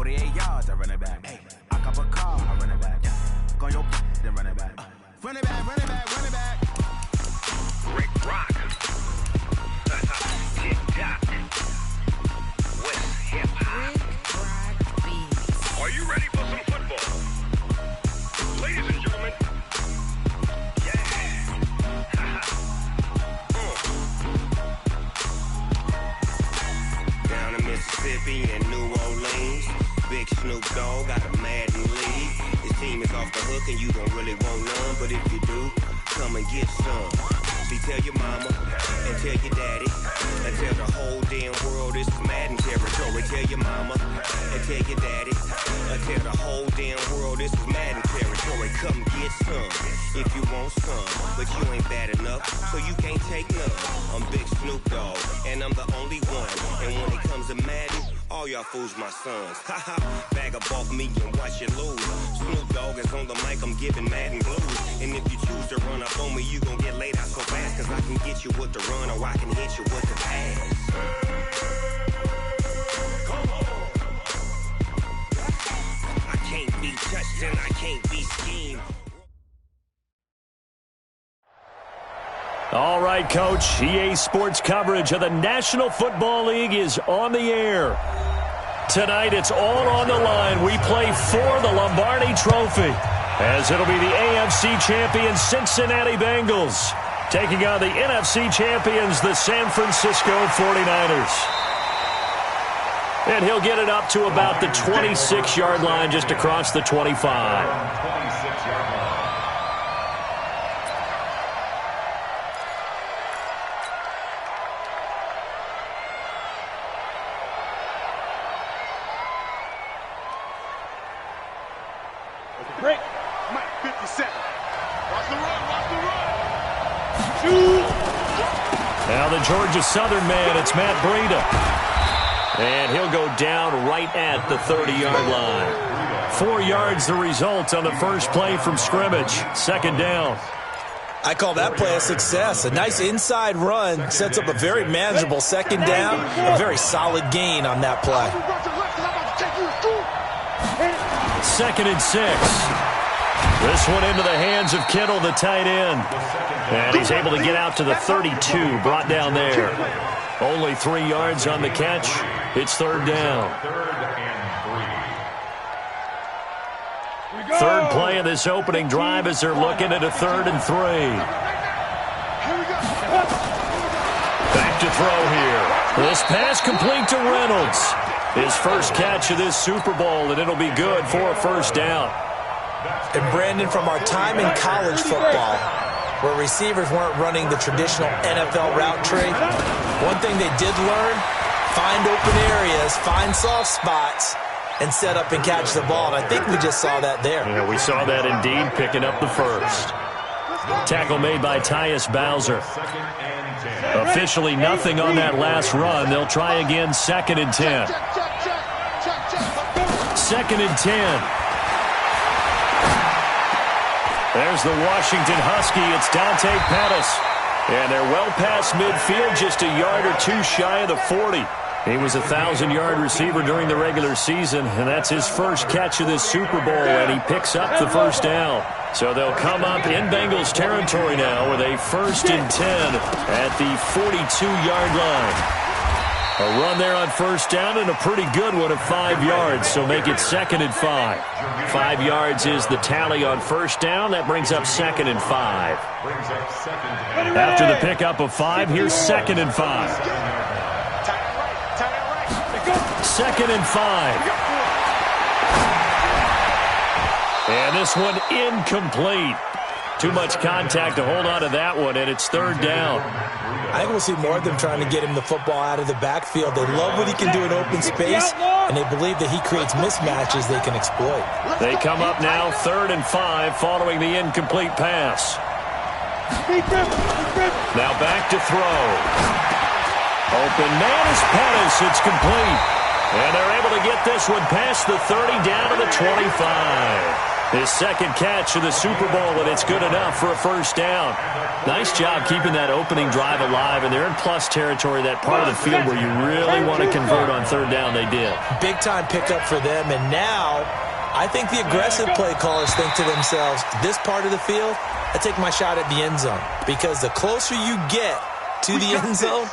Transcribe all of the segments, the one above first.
48 yards, I run it back. Hey, I cop a car, I run it back. Go on your then run it back. Run it back, run it back, run it back. Rick Rock. Tick-tock. West hip-hop. Rick Rock Beats. Are you ready for some football? Ladies and gentlemen. Down in Mississippi and New Orleans, Big Snoop Dogg got a Madden league. His team is off the hook and you don't really want none, but if you do, come and get some. See, tell your mama and tell your daddy and tell the whole damn world this is Madden territory. Tell your mama and tell your daddy and tell the whole damn world this is Madden territory. Come get some if you want some, but you ain't bad enough, so you can't take none. I'm Big Snoop Dogg and I'm the only one. And when it comes to Madden, all y'all fools my sons. Haha, bag up off me and watch you lose. Snoop Dogg is on the mic, I'm giving Madden blues. And if you choose to run up on me, you gon' get laid out so fast. Cause I can get you with the run or I can hit you with the pass. Come on. I can't be touched and I can't be schemed. All right, Coach. EA Sports coverage of the National Football League is on the air. Tonight, it's all on the line. We play for the Lombardi Trophy, as it'll be the AFC champion Cincinnati Bengals taking on the NFC champions, the San Francisco 49ers. And he'll get it up to about the 26-yard line, just across the 25. Break. Mike 57. Watch the run. Watch the run. Shoot. Now the Georgia Southern man, it's Matt Breida. And he'll go down right at the 30-yard line. 4 yards the result on the first play from scrimmage. Second down. I call that play a success. A nice inside run sets up a very manageable second down. A very solid gain on that play. Second and 6. This one into the hands of Kittle, the tight end. And he's able to get out to the 32, brought down there. Only 3 yards on the catch. It's third down. Third play of this opening drive as they're looking at a 3rd and 3. Back to throw here. This pass complete to Reynolds. His first catch of this Super Bowl, and it'll be good for a first down. And Brandon, from our time in college football, where receivers weren't running the traditional NFL route tree, one thing they did learn, find open areas, find soft spots, and set up and catch the ball. And I think we just saw that there. Yeah, we saw that indeed, picking up the first. Tackle made by Tyus Bowser. Officially nothing on that last run. They'll try again, 2nd and 10. 2nd and 10. There's the Washington Husky. It's Dante Pettis. And they're well past midfield, just a yard or two shy of the 40. He was a 1,000-yard receiver during the regular season, and that's his first catch of this Super Bowl, and he picks up the first down. So they'll come up in Bengals territory now with a 1st and 10 at the 42-yard line. A run there on first down and a pretty good one of 5 yards, so make it 2nd and 5. 5 yards is the tally on first down. That brings up 2nd and 5. After the pickup of 5, here's 2nd and 5. 2nd and 5. And this one incomplete. Too much contact to hold on to that one, and it's 3rd down. I think we'll see more of them trying to get him the football out of the backfield. They love what he can do in open space, and they believe that he creates mismatches they can exploit. They come up now 3rd and 5 following the incomplete pass. Now back to throw. Open man is Pettis. It's complete. And they're able to get this one past the 30 down to the 25. His second catch of the Super Bowl, and it's good enough for a first down. Nice job keeping that opening drive alive, and they're in plus territory, that part of the field where you really want to convert on third down. They did. Big-time pickup for them, and now I think the aggressive play callers think to themselves, this part of the field, I take my shot at the end zone, because the closer you get to the end zone,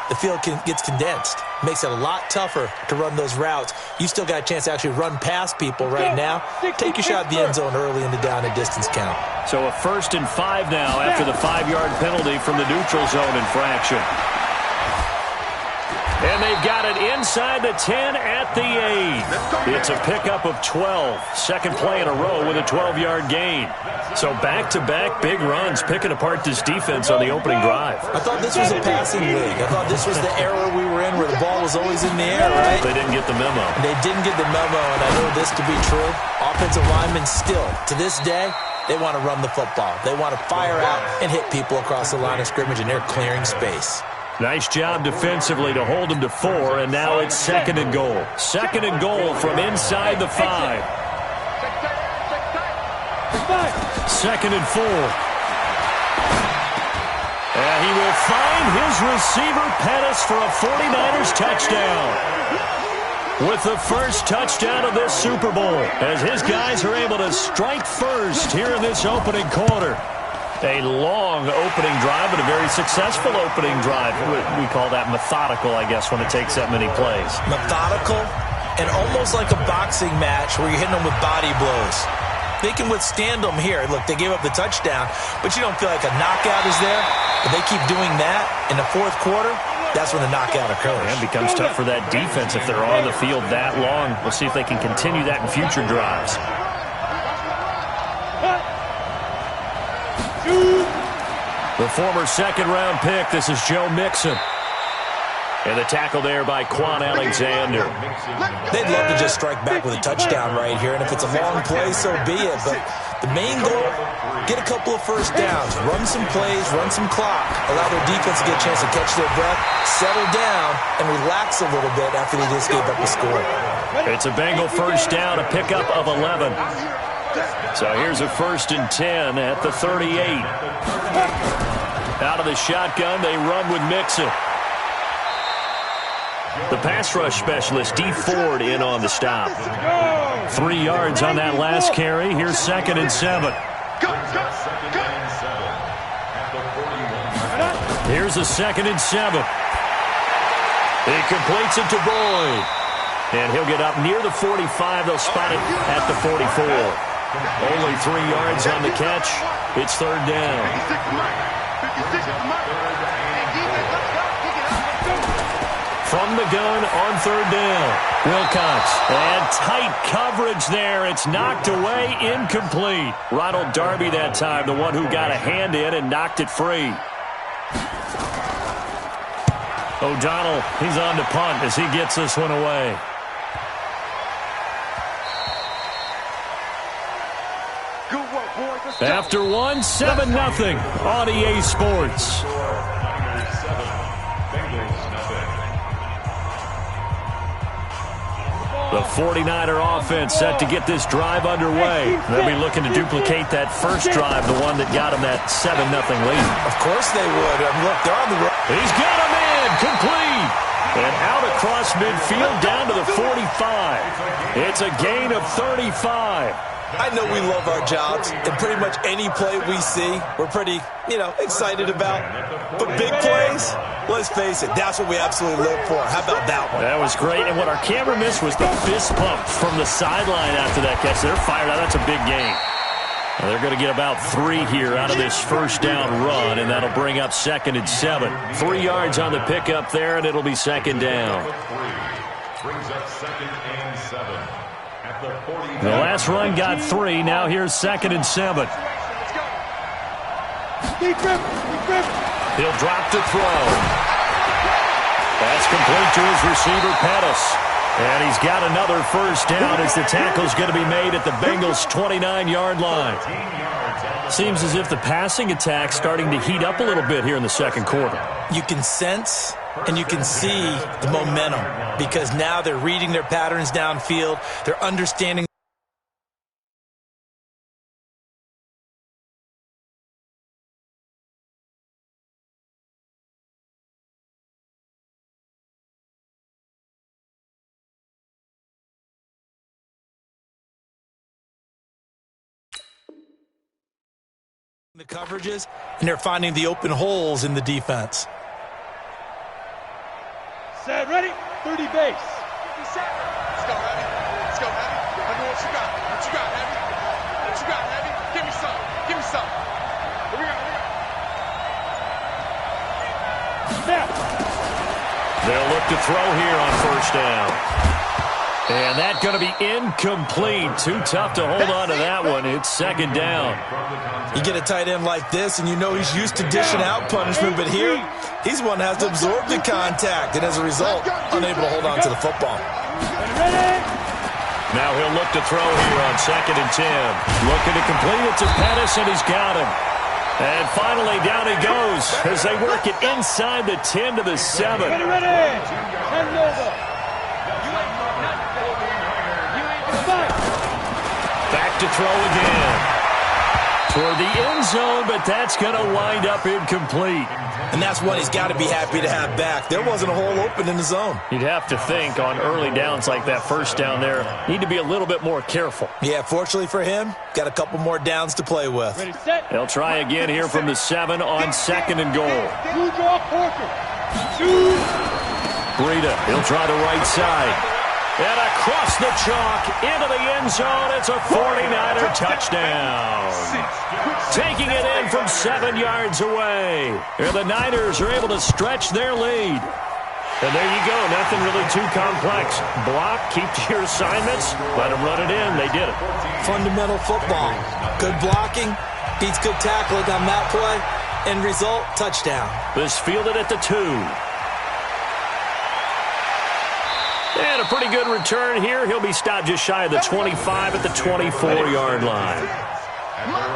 the field gets condensed. Makes it a lot tougher to run those routes. You still got a chance to actually run past people right now. Take your shot at the end zone early in the down and distance count. So a 1st and 5 now after the 5-yard penalty from the neutral zone infraction. And they've got it inside the 10 at the 8. It's a pickup of 12. Second play in a row with a 12-yard gain. So back-to-back big runs, picking apart this defense on the opening drive. I thought this was a passing league. I thought this was the era we were in where the ball was always in the air, right? They didn't get the memo. They didn't get the memo, and I know this to be true. Offensive linemen still, to this day, they want to run the football. They want to fire out and hit people across the line of scrimmage, and they're clearing space. Nice job defensively to hold them to 4, and now it's 2nd and goal. 2nd and goal from inside the 5. 2nd and 4. And he will find his receiver, Pettis, for a 49ers touchdown. With the first touchdown of this Super Bowl, as his guys are able to strike first here in this opening quarter. A long opening drive, but a very successful opening drive. We call that methodical, I guess, when it takes that many plays. Methodical and almost like a boxing match where you're hitting them with body blows. They can withstand them here. Look, they gave up the touchdown, but you don't feel like a knockout is there. But they keep doing that in the 4th quarter, that's when the knockout occurs. And it becomes tough for that defense if they're on the field that long. We'll see if they can continue that in future drives. The former 2nd-round pick, this is Joe Mixon. And the tackle there by Quan Alexander. They'd love to just strike back with a touchdown right here, and if it's a long play, so be it. But the main goal, get a couple of first downs, run some plays, run some clock, allow their defense to get a chance to catch their breath, settle down, and relax a little bit after they just gave up a score. It's a Bengal first down, a pickup of 11. So here's a 1st and 10 at the 38. Out of the shotgun, they run with Mixon. The pass rush specialist, D. Ford, in on the stop. 3 yards on that last carry. Here's 2nd and 7. Here's a 2nd and 7. He completes it to Boyd. And he'll get up near the 45. They'll spot it at the 44. Only 3 yards on the catch. It's 3rd down. From the gun on 3rd down. Wilcox. And tight coverage there. It's knocked away, incomplete. Ronald Darby that time, the one who got a hand in and knocked it free. O'Donnell, he's on to punt as he gets this one away. After one, 7-0 on EA Sports. The 49er offense set to get this drive underway. They'll be looking to duplicate that first drive, the one that got them that 7-0 lead. Of course they would. Look, they're on the road. He's got him in, complete. And out across midfield down to the 45. It's a gain of 35. I know we love our jobs, and pretty much any play we see, we're pretty, excited about. But big plays, let's face it, that's what we absolutely live for. How about that one? That was great, and what our camera missed was the fist pump from the sideline after that catch. They're fired out. That's a big gain. Well, they're going to get about 3 here out of this first down run, and that'll bring up 2nd and 7. 3 yards on the pickup there, and it'll be 2nd down. Brings up 2nd and 7. The last run got 3. Now here's 2nd and 7. He'll drop to throw. That's complete to his receiver, Pettis. And he's got another first down as the tackle's going to be made at the Bengals' 29-yard line. Seems as if the passing attack's starting to heat up a little bit here in the 2nd quarter. You can sense and you can see the momentum because now they're reading their patterns downfield. They're understanding The coverages, and they're finding the open holes in the defense. Set, ready? 30 base. 57. Let's go, Heavy. Let's go, Heavy. I know what you got. What you got, Heavy? What you got, Heavy? Give me some. Give me some. What we got? Snap. They'll look to throw here on first down. And that's going to be incomplete. Too tough to hold on to that one. It's second down. You get a tight end like this, and you know he's used to dishing out punishment, but here, he's one that has to absorb the contact, and as a result, unable to hold on to the football. Now he'll look to throw here on 2nd and 10. Looking to complete it to Pettis, and he's got him. And finally, down he goes as they work it inside the 10 to the 7. Back to throw again. Toward the end zone, but that's going to wind up incomplete. And that's one he's got to be happy to have back. There wasn't a hole open in the zone. You'd have to think on early downs like that first down there, need to be a little bit more careful. Yeah, fortunately for him, got a couple more downs to play with. Ready, set. They'll try again here from the 7 on 2nd and goal. Two draw, Porter. Two. Breida, he'll try the right side. And across the chalk, into the end zone, it's a 49er touchdown. Taking it in from 7 yards away. And the Niners are able to stretch their lead. And there you go, nothing really too complex. Block, keep to your assignments, let them run it in. They did it. Fundamental football. Good blocking, beats good tackling on that play. End result, touchdown. This fielded at the 2. And a pretty good return here. He'll be stopped just shy of the 25 at the 24-yard line.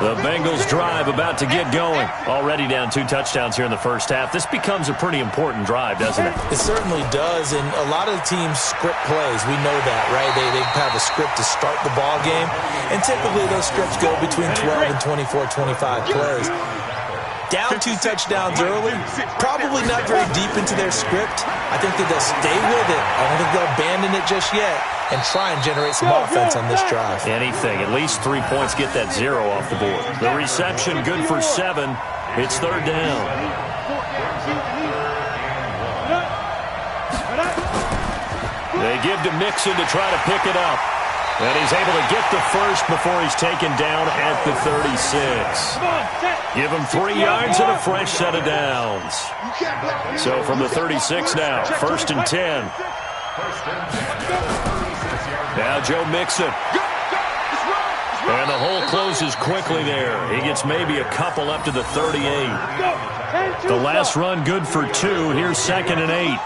The Bengals drive about to get going. Already down 2 touchdowns here in the first half. This becomes a pretty important drive, doesn't it? It certainly does, and a lot of the teams script plays. We know that, right? They have a script to start the ball game, and typically those scripts go between 12 and 24, 25 plays. Down 2 touchdowns early, probably not very deep into their script. I think that they'll stay with it. I don't think they'll abandon it just yet and try and generate some offense on this drive. Anything, at least 3 points, get that 0 off the board. The reception good for 7. It's third down. They give to Mixon to try to pick it up. And he's able to get the first before he's taken down at the 36. Give him 3 yards and a fresh set of downs. So from the 36 now, 1st and 10. Now Joe Mixon. And the hole closes quickly there. He gets maybe a couple up to the 38. The last run good for 2. Here's 2nd and 8.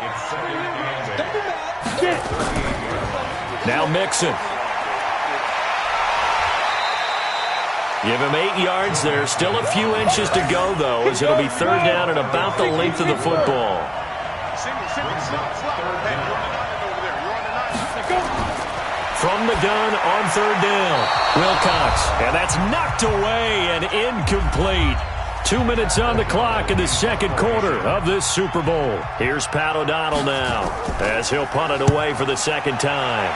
Now Mixon. Give him 8 yards there. Still a few inches to go, though, as it'll be third down at about the length of the football. From the gun on third down, Wilcox. And that's knocked away and incomplete. 2 minutes on the clock in the second quarter of this Super Bowl. Here's Pat O'Donnell now as he'll punt it away for the second time.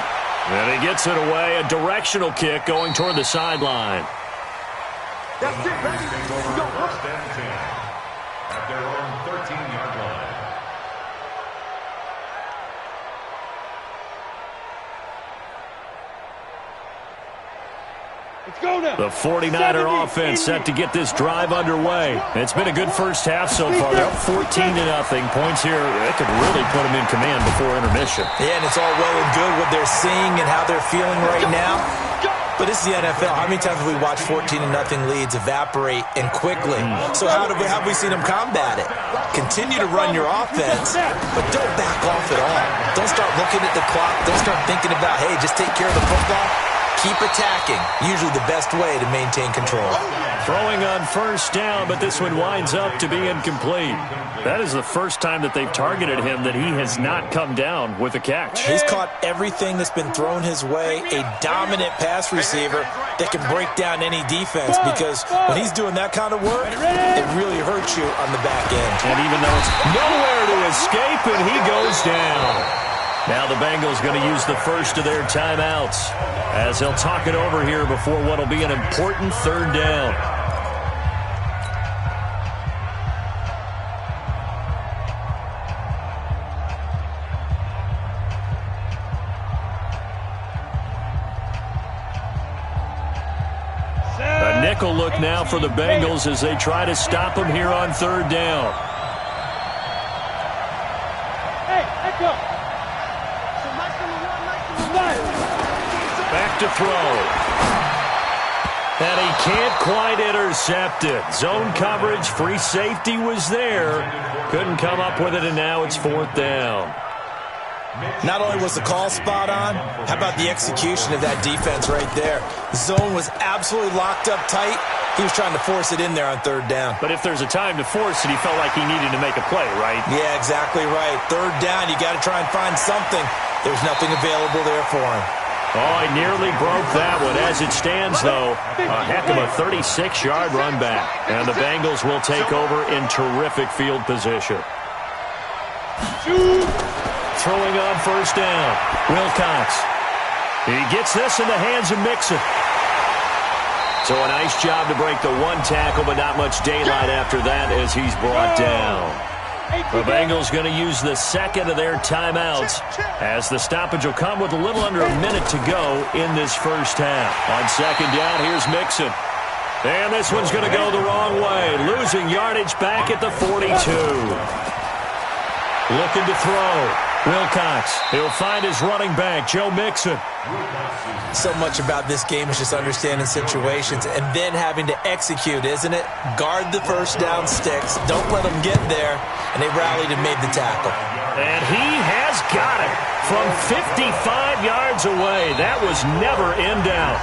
And he gets it away, a directional kick going toward the sideline. That's it, baby. Go. At their own 13-yard line. Let's go now. The 49er offense set to get this drive underway. It's been a good first half so far. They're up 14-0. Points here, it could really put them in command before intermission. Yeah, and it's all well and good what they're seeing and how they're feeling right now. But this is the NFL. How many times have we watched 14-0 leads evaporate and quickly? So how have we seen them combat it? Continue to run your offense, but don't back off at all. Don't start looking at the clock. Don't start thinking about, hey, just take care of the football. Keep attacking. Usually the best way to maintain control. Throwing on first down, but this one winds up to be incomplete. That is the first time that they've targeted him that he has not come down with a catch. He's caught everything that's been thrown his way. A dominant pass receiver that can break down any defense, because when he's doing that kind of work, it really hurts you on the back end. And even though it's nowhere to escape, and he goes down. Now the Bengals going to use the first of their timeouts as they'll talk it over here before what will be an important third down. tackle look now for the Bengals as they try to stop him here on third down. Back to throw. And he can't quite intercept it. Zone coverage, free safety was there. Couldn't come up with it, and now it's fourth down. Not only was the call spot on, how about the execution of that defense right there? The zone was absolutely locked up tight. He was trying to force it in there on third down. But if there's a time to force it, he felt like he needed to make a play, right? Yeah, exactly right. Third down, you got to try and find something. There's nothing available there for him. Oh, he nearly broke that one. As it stands, though, a heck of a 36-yard run back. And the Bengals will take over in terrific field position. Throwing on first down, Wilcox. He gets this in the hands of Mixon. So a nice job to break the one tackle, but not much daylight after that as he's brought down. The Bengals going to use the second of their timeouts as the stoppage will come with a little under a minute to go in this first half. On second down, here's Mixon. And this one's going to go the wrong way. Losing yardage back at the 42. Looking to throw. Wilcox. He'll find his running back, Joe Mixon. So much about this game is just understanding situations and then having to execute, isn't it? Guard the first down sticks. Don't let them get there. And they rallied and made the tackle. And he has got it from 55 yards away. That was never in doubt.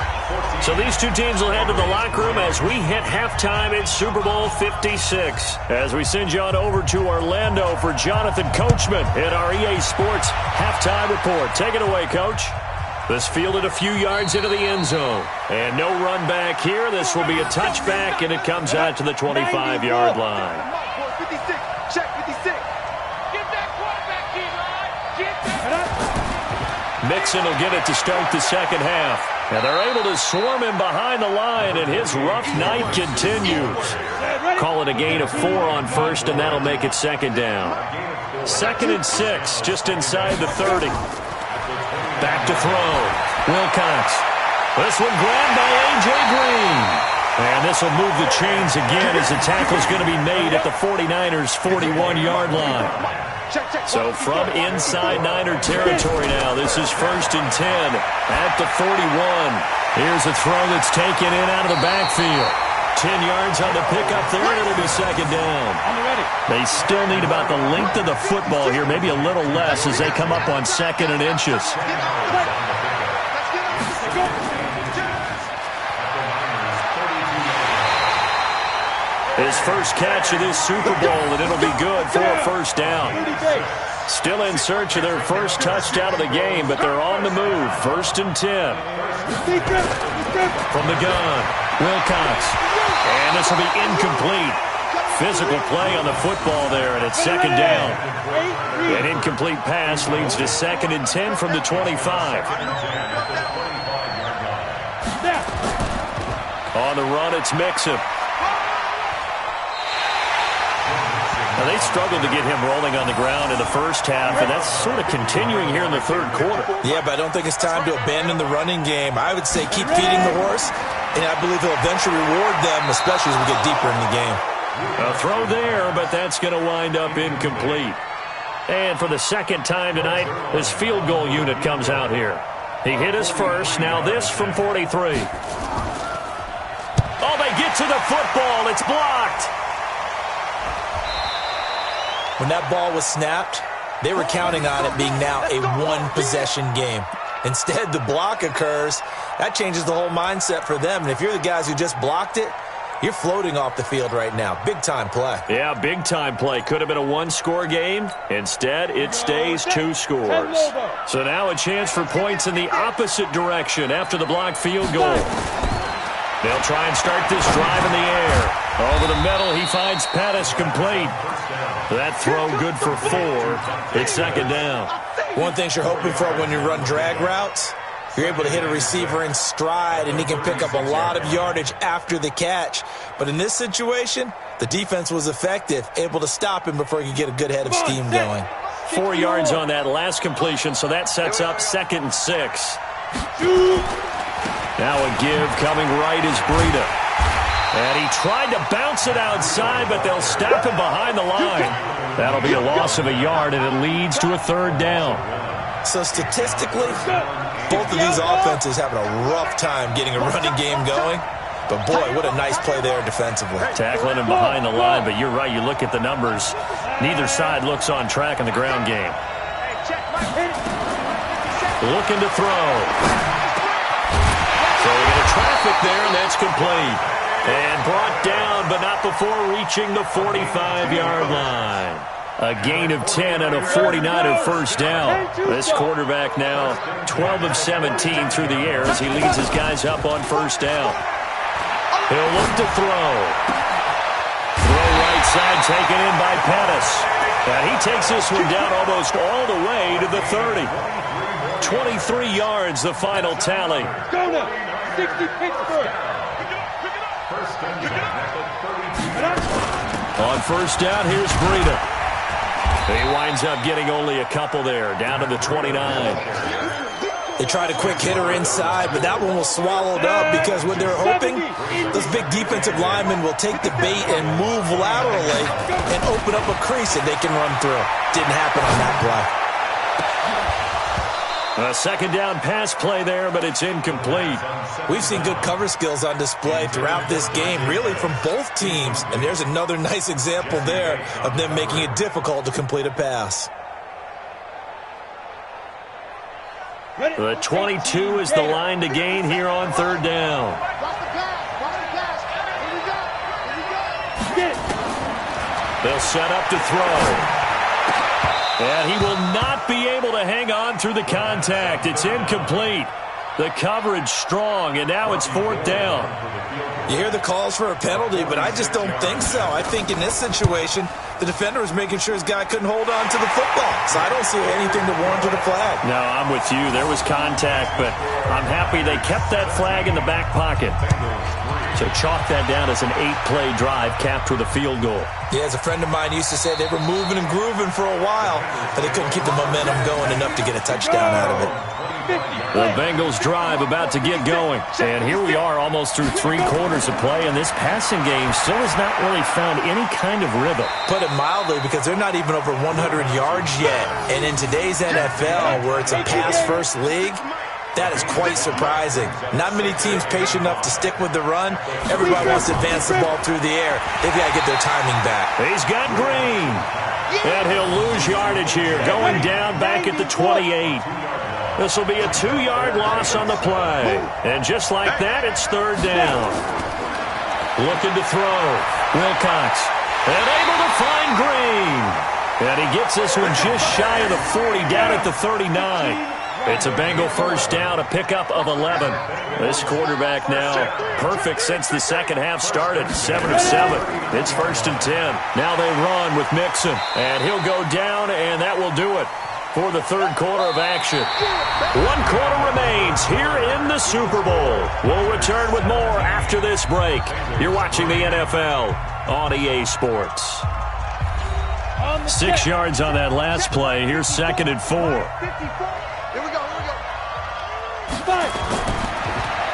So these two teams will head to the locker room as we hit halftime in Super Bowl 56. As we send you on over to Orlando for Jonathan Coachman in our EA Sports halftime report. Take it away, Coach. This fielded a few yards into the end zone. And no run back here. This will be a touchback, and it comes out to the 25-yard line. 56. Check 56. Get that quarterback, Eli. Get that. Mixon will get it to start the second half. And they're able to swarm him behind the line, and his rough night continues. Call it a gain of 4 on first, and that'll make it second down. 2nd and 6, just inside the 30. Back to throw. Wilcox. This one grabbed by A.J. Green. And this will move the chains again as the tackle's going to be made at the 49ers' 41-yard line. So from inside Niner territory now, this is 1st and 10 at the 41. Here's a throw that's taken in out of the backfield. 10 yards on the pickup there, and it'll be second down. They still need about the length of the football here, maybe a little less as they come up on 2nd and inches. His first catch of this Super Bowl, and it'll be good for a first down. Still in search of their first touchdown of the game, but they're on the move. 1st and 10. From the gun, Wilcox. And this will be incomplete. Physical play on the football there, and it's second down. An incomplete pass leads to 2nd and 10 from the 25. On the run, it's Mixon. Now, they struggled to get him rolling on the ground in the first half, and that's sort of continuing here in the third quarter. Yeah, but I don't think it's time to abandon the running game. I would say keep feeding the horse, and I believe he'll eventually reward them, especially as we get deeper in the game. A throw there, but that's going to wind up incomplete. And for the second time tonight, his field goal unit comes out here. He hit his first, now this from 43. Oh, they get to the football. It's blocked. When that ball was snapped, they were counting on it being now a one-possession game. Instead, the block occurs. That changes the whole mindset for them. And if you're the guys who just blocked it, you're floating off the field right now. Big-time play. Yeah, big-time play. Could have been a one-score game. Instead, it stays 2 scores. So now a chance for points in the opposite direction after the blocked field goal. They'll try and start this drive in the air. Over the middle, he finds Pettis complete. That throw good for 4. It's second down. One thing you're hoping for when you run drag routes, you're able to hit a receiver in stride, and he can pick up a lot of yardage after the catch. But in this situation, the defense was effective, able to stop him before he could get a good head of steam going. 4 yards on that last completion, so that sets up 2nd and 6. Now a give coming right is Breida. And he tried to bounce it outside, but they'll stop him behind the line. That'll be a loss of a yard, and it leads to a third down. So statistically, both of these offenses having a rough time getting a running game going. But, boy, what a nice play there defensively. Tackling him behind the line, but you're right. You look at the numbers. Neither side looks on track in the ground game. Looking to throw. So we get a traffic there, and that's complete. And brought down, but not before reaching the 45-yard line. A gain of 10 and a 49er first down. This quarterback now 12 of 17 through the air as he leads his guys up on first down. He'll look to throw. Throw right side taken in by Pettis. And he takes this one down almost all the way to the 30. 23 yards, the final tally. Go now. 60 Pittsburgh. On first down, here's Breida. He winds up getting only a couple there, down to the 29. They tried a quick hitter inside, but that one was swallowed up because when they're hoping, those big defensive linemen will take the bait and move laterally and open up a crease that they can run through. Didn't happen on that play. A second down pass play there, but it's incomplete. We've seen good cover skills on display throughout this game, really from both teams. And there's another nice example there of them making it difficult to complete a pass. The 22 is the line to gain here on third down. They'll set up to throw. And he will not be able to hang on through the contact. It's incomplete. The coverage strong, and now it's fourth down. You hear the calls for a penalty, but I just don't think so. I think in this situation, the defender was making sure his guy couldn't hold on to the football. So I don't see anything to warrant a flag. No, I'm with you. There was contact, but I'm happy they kept that flag in the back pocket. So chalk that down as an 8-play drive capped with a field goal. Yeah, as a friend of mine used to say, they were moving and grooving for a while, but they couldn't keep the momentum going enough to get a touchdown out of it. The Bengals drive about to get going. And here we are almost through 3 quarters of play, and this passing game still has not really found any kind of rhythm. Put it mildly, because they're not even over 100 yards yet. And in today's NFL, where it's a pass-first league, that is quite surprising. Not many teams patient enough to stick with the run. Everybody wants to advance the ball through the air. They've got to get their timing back. He's got Green. And he'll lose yardage here, going down back at the 28. This will be a 2-yard loss on the play. And just like that, it's third down. Looking to throw. Wilcox. And able to find Green. And he gets this one just shy of the 40, down at the 39. It's a Bengal first down, a pickup of 11. This quarterback now perfect since the second half started, 7 of 7. It's first and 10. Now they run with Mixon, and he'll go down, and that will do it for the third quarter of action. 1 quarter remains here in the Super Bowl. We'll return with more after this break. You're watching the NFL on EA Sports. 6 yards on that last play. Here's second and 4.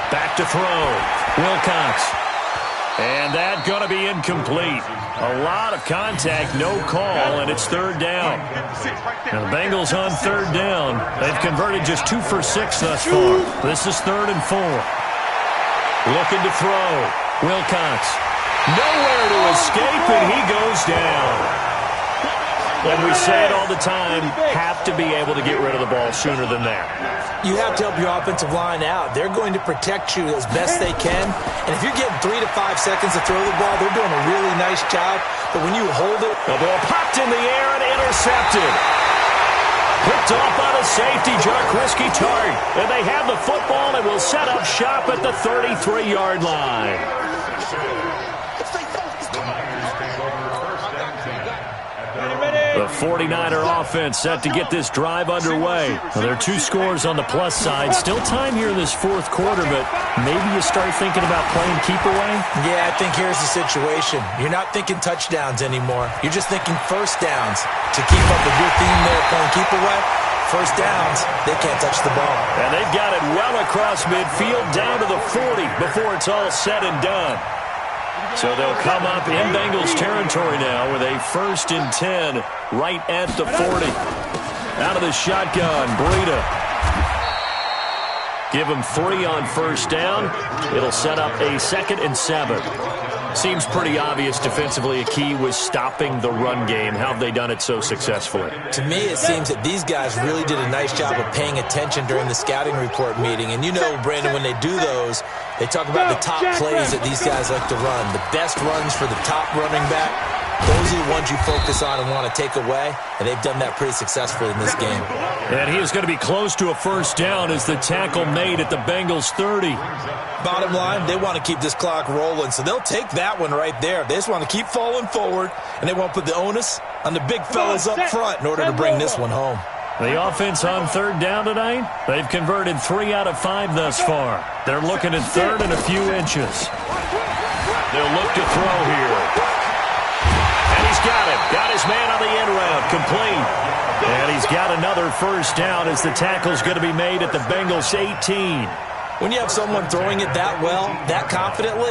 Back to throw. Wilcox. And that's going to be incomplete. A lot of contact, no call, and it's third down. Now the Bengals on third down. They've converted just 2 for 6 thus far. This is third and 4. Looking to throw. Wilcox. Nowhere to escape, and he goes down. And we say it all the time, have to be able to get rid of the ball sooner than that. You have to help your offensive line out. They're going to protect you as best they can. And if you're getting 3 to 5 seconds to throw the ball, they're doing a really nice job. But when you hold it, the ball popped in the air and intercepted. Picked off by the safety, Jarkrisky Tart. And they have the football and will set up shop at the 33-yard line. The 49er offense set to get this drive underway. Well, there are 2 scores on the plus side. Still time here in this fourth quarter, but maybe you start thinking about playing keep away? Yeah, I think here's the situation. You're not thinking touchdowns anymore. You're just thinking first downs. To keep up with your theme there, playing keep away, first downs, they can't touch the ball. And they've got it well across midfield down to the 40 before it's all said and done. So they'll come up in Bengals territory now with a 1st and 10 right at the 40. Out of the shotgun, Breida. Give him 3 on 1st down. It'll set up a 2nd and 7. Seems pretty obvious defensively a key was stopping the run game. How have they done it so successfully? To me, it seems that these guys really did a nice job of paying attention during the scouting report meeting. And you know, Brandon, when they do those, they talk about the top plays that these guys like to run. The best runs for the top running back. Those are the ones you focus on and want to take away, and they've done that pretty successfully in this game. And he is going to be close to a 1st down as the tackle made at the Bengals 30. Bottom line, they want to keep this clock rolling, so they'll take that one right there. They just want to keep falling forward, and they want to put the onus on the big fellas up front in order to bring this one home. The offense on 3rd down tonight, they've converted 3 out of 5 thus far. They're looking at 3rd and a few inches. They'll look to throw here. And he's got him. Got his man on the end route. Complete. And he's got another 1st down as the tackle's going to be made at the Bengals 18. When you have someone throwing it that well, that confidently,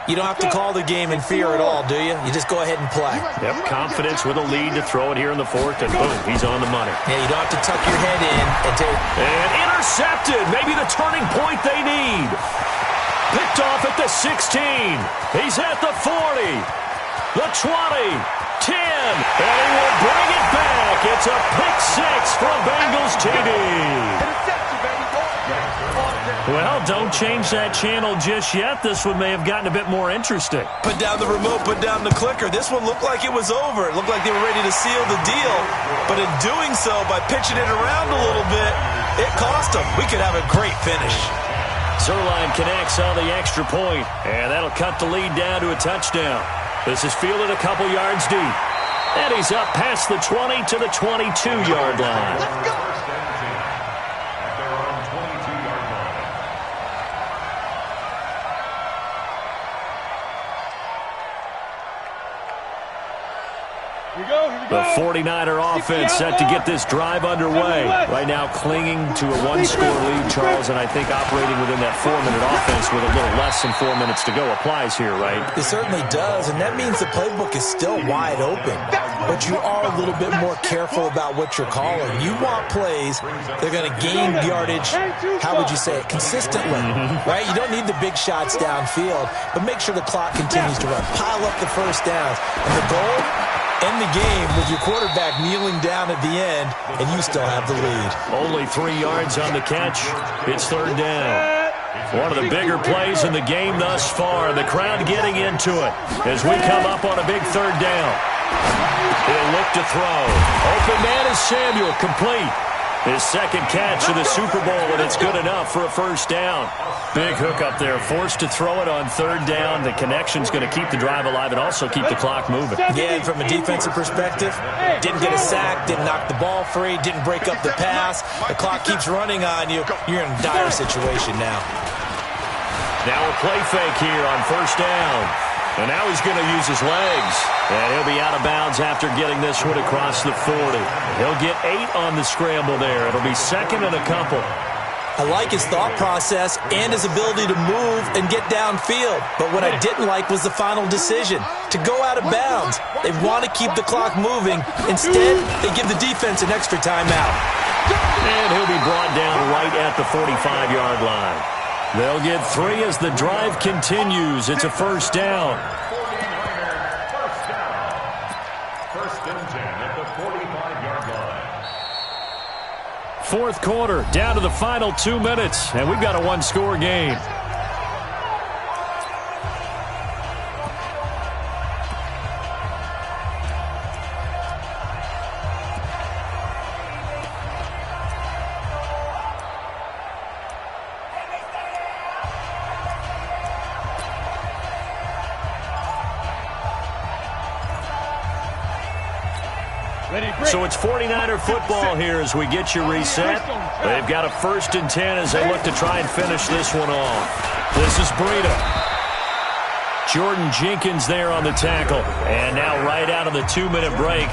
you don't have to call the game in fear at all, do you? You just go ahead and play. Yep, confidence with a lead to throw it here in the 4th, and boom, he's on the money. Yeah, you don't have to tuck your head in and take... And intercepted. Maybe the turning point they need. Picked off at the 16. He's at the 40. The 20, 10, and he will bring it back. It's a pick-6 from Bengals TD. Well, don't change that channel just yet. This one may have gotten a bit more interesting. Put down the remote, put down the clicker. This one looked like it was over. It looked like they were ready to seal the deal. But in doing so, by pitching it around a little bit, it cost them. We could have a great finish. Zerline connects on the extra point, and that'll cut the lead down to a touchdown. This is fielded a couple yards deep. And he's up past the 20 to the 22-yard line. Let's go. At their own 22-yard line. Here we go. The 49er offense set to get this drive underway. Right now clinging to a 1-score lead, Charles, and I think operating within that 4-minute offense with a little less than 4 minutes to go applies here, right? It certainly does, and that means the playbook is still wide open. But you are a little bit more careful about what you're calling. You want plays that are going to gain yardage, how would you say it, consistently, right? You don't need the big shots downfield, but make sure the clock continues to run. Pile up the 1st downs. And the goal? End the game with your quarterback kneeling down at the end, and you still have the lead. Only 3 yards on the catch. It's 3rd down. One of the bigger plays in the game thus far. The crowd getting into it as we come up on a big 3rd down. He'll look to throw. Open man is Samuel, complete. His 2nd catch of the Super Bowl, and it's good enough for a 1st down. Big hook up there, forced to throw it on 3rd down. The connection's going to keep the drive alive and also keep the clock moving. Yeah, and from a defensive perspective, didn't get a sack, didn't knock the ball free, didn't break up the pass. The clock keeps running on you. You're in a dire situation now. Now a play fake here on 1st down. And now he's going to use his legs. And he'll be out of bounds after getting this one across the 40. He'll get 8 on the scramble there. It'll be 2nd and a couple. I like his thought process and his ability to move and get downfield. But what I didn't like was the final decision, to go out of bounds. They want to keep the clock moving. Instead, they give the defense an extra timeout. And he'll be brought down right at the 45-yard line. They'll get 3 as the drive continues. It's a 1st down. 1st and 10 at the 45-yard line. 4th quarter, down to the final 2 minutes, and we've got a 1-score game. So it's 49er football here as we get you reset. They've got a 1st and 10 as they look to try and finish this one off. This is Breida. Jordan Jenkins there on the tackle. And now right out of the 2-minute break,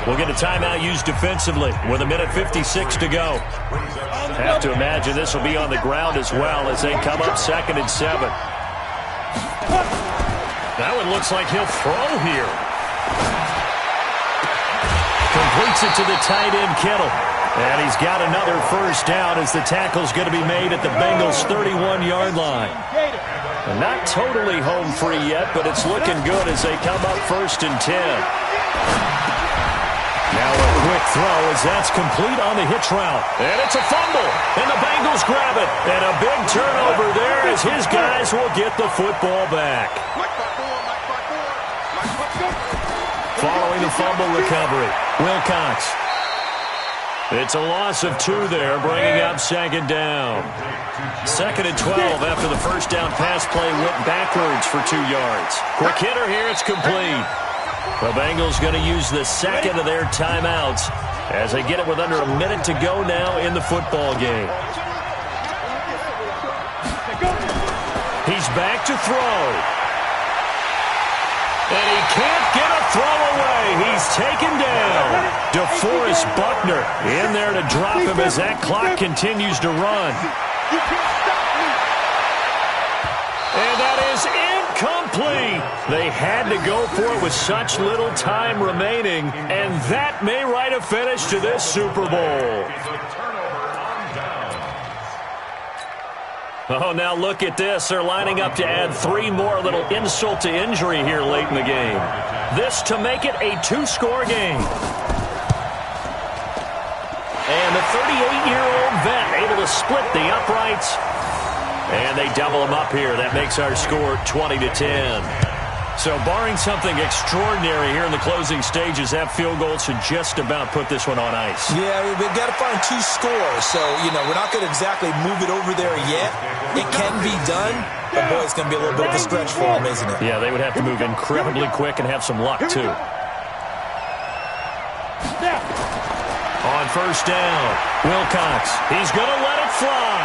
we'll get a timeout used defensively with 1:56 to go. Have to imagine this will be on the ground as well as they come up 2nd and 7. That one looks like he'll throw here. Completes it to the tight end, Kittle. And he's got another first down as the tackle's going to be made at the Bengals' 31-yard line. And not totally home free yet, but it's looking good as they come up 1st and 10. Now a quick throw as that's complete on the hitch route. And it's a fumble, and the Bengals grab it. And a big turnover there as his guys will get the football back. Following the fumble recovery, Wilcox. It's a loss of 2 there, bringing up 2nd down. 2nd and 12 after the first down pass play went backwards for 2 yards. Quick hitter here, it's complete. The Bengals going to use the second of their timeouts as they get it with under a minute to go now in the football game. He's back to throw. And he can't get a throw away. He's taken down. DeForest Buckner in there to drop him as that clock continues to run. And that is incomplete. They had to go for it with such little time remaining, and that may write a finish to this Super Bowl. Oh, now look at this. They're lining up to add 3 more, little insult to injury here late in the game. This to make it a 2-score game. And the 38-year-old vet able to split the uprights. And they double him up here. That makes our score 20-10. So barring something extraordinary here in the closing stages, that field goal should just about put this one on ice. Yeah, we've got to find 2 scores. So, we're not going to exactly move it over there yet. It can be done, but, boy, it's going to be a little bit of a stretch for them, isn't it? Yeah, they would have to move incredibly quick and have some luck, too. On first down, Wilcox. He's going to let it fly.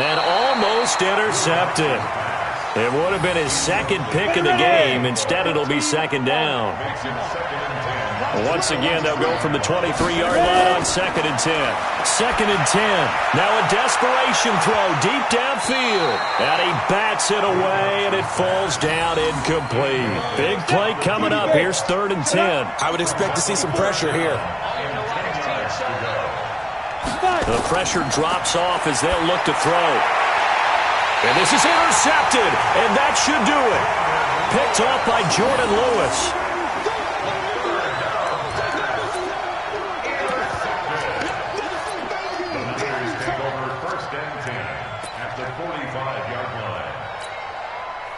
And almost intercepted. It would have been his 2nd pick of the game. Instead, it'll be 2nd down. Once again, they'll go from the 23-yard line on 2nd and 10. 2nd and 10. Now a desperation throw deep downfield. And he bats it away, and it falls down incomplete. Big play coming up. Here's 3rd and 10. I would expect to see some pressure here. The pressure drops off as they'll look to throw. And this is intercepted, and that should do it. Picked off by Jordan Lewis.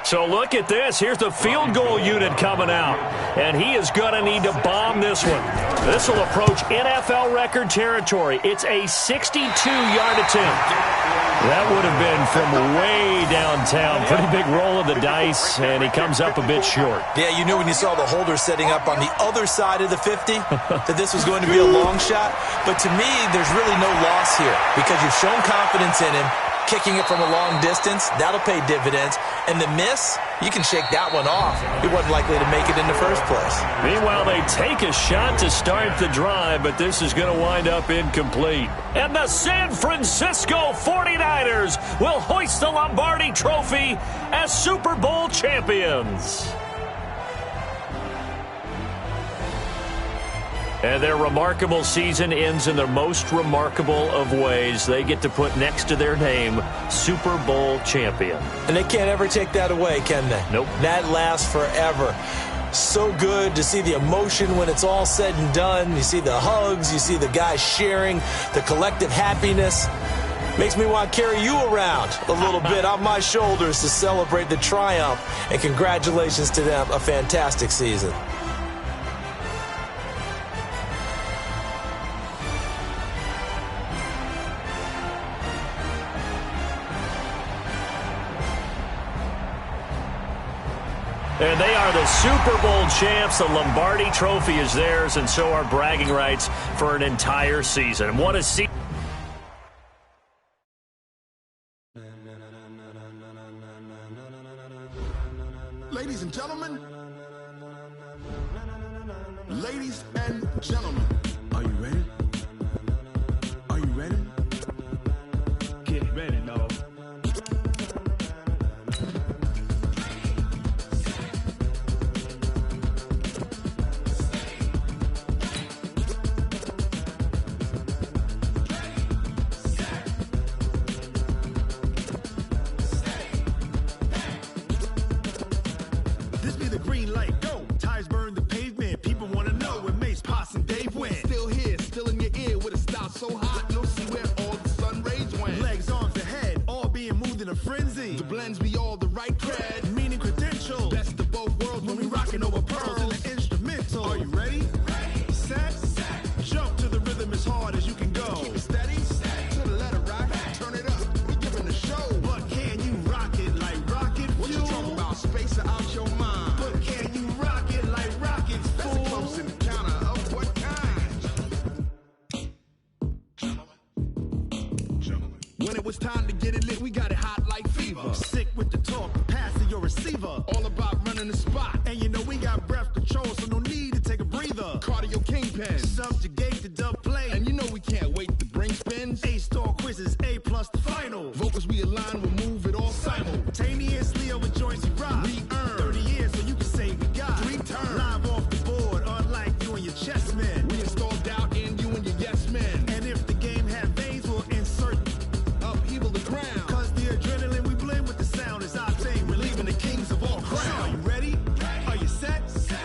So look at this. Here's the field goal unit coming out. And he is going to need to bomb this one. This will approach NFL record territory. It's a 62-yard attempt. That would have been from way downtown. Pretty big roll of the dice, and he comes up a bit short. Yeah, you knew when you saw the holder setting up on the other side of the 50 that this was going to be a long shot. But to me, there's really no loss here because you've shown confidence in him. Kicking it from a long distance, that'll pay dividends. And the miss, you can shake that one off. He wasn't likely to make it in the first place. Meanwhile, they take a shot to start the drive, but this is going to wind up incomplete. And the San Francisco 49ers will hoist the Lombardi Trophy as Super Bowl champions. And their remarkable season ends in the most remarkable of ways. They get to put next to their name, Super Bowl champion. And they can't ever take that away, can they? Nope. That lasts forever. So good to see the emotion when it's all said and done. You see the hugs, you see the guys sharing, the collective happiness. Makes me want to carry you around a little bit on my shoulders to celebrate the triumph. And congratulations to them, a fantastic season. And they are the Super Bowl champs. The Lombardi Trophy is theirs, and so are bragging rights for an entire season. What a season. Ladies and gentlemen, are you ready? Are you ready? Get ready, dog. a frenzy. The blends be all the right cred, meaning credentials. Best of both worlds when we rockin' over pearls in the instrumental. Are you ready? Set. Jump to the rhythm as hard as you can go. Keep it steady. To the letter rock. Turn it up. We giving the show. But can you rock it like rocket fuel? What you talking about? Space out your mind. But can you rock it like rockets, fool? That's a close encounter of what kind? When it was time to get it lit, we got it hot like fever. Sick with the talk, passing your receiver. All about running the spot. And you know we got breath control, so no need to take a breather. Cardio kingpin, subjugate the dub play. And you know we can't wait to bring spins. A-star quizzes, A+ the final. Vocals we align, we'll move it all simultaneously over joints we rock. We earn 30 years, so you can say we got 3 turns. Live off the board, unlike you and your chess men. We install doubt in you and your yes men. And if the game had veins, we'll insert upheaval the ground. Cause the adrenaline we blend with the sound is our thing. We're leaving the kings of all crowns. Are you ready? Are you set?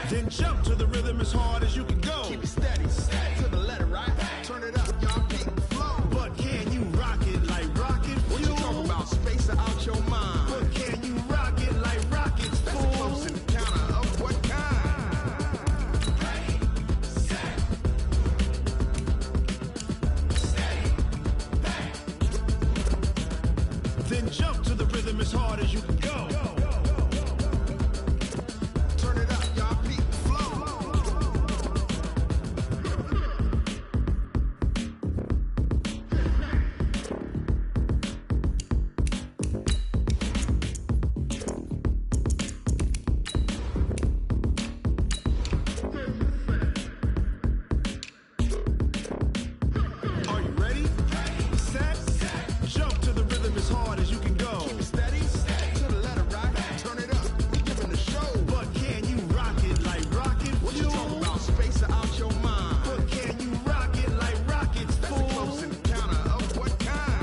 Then jump to the rhythm as hard as you can go. Keep it steady. To the letter right. Turn it up, y'all keep the flow. But can you rock it like rocket fuel? What you talking about? Space out your mind. But can you rock it like rockets, fool? That's a close encounter of what kind? Then jump to the rhythm as hard as you can go. Turn it up, y'all keep the flow. Are you ready? Set. Jump to the rhythm as hard as you can go. Keep it steady. To the letter right. Turn it up. We giving the show. But can you rock it like rocket fuel? What you talking about? Space out your mind. But can you rock it like rockets, fool? That's a close encounter of what kind?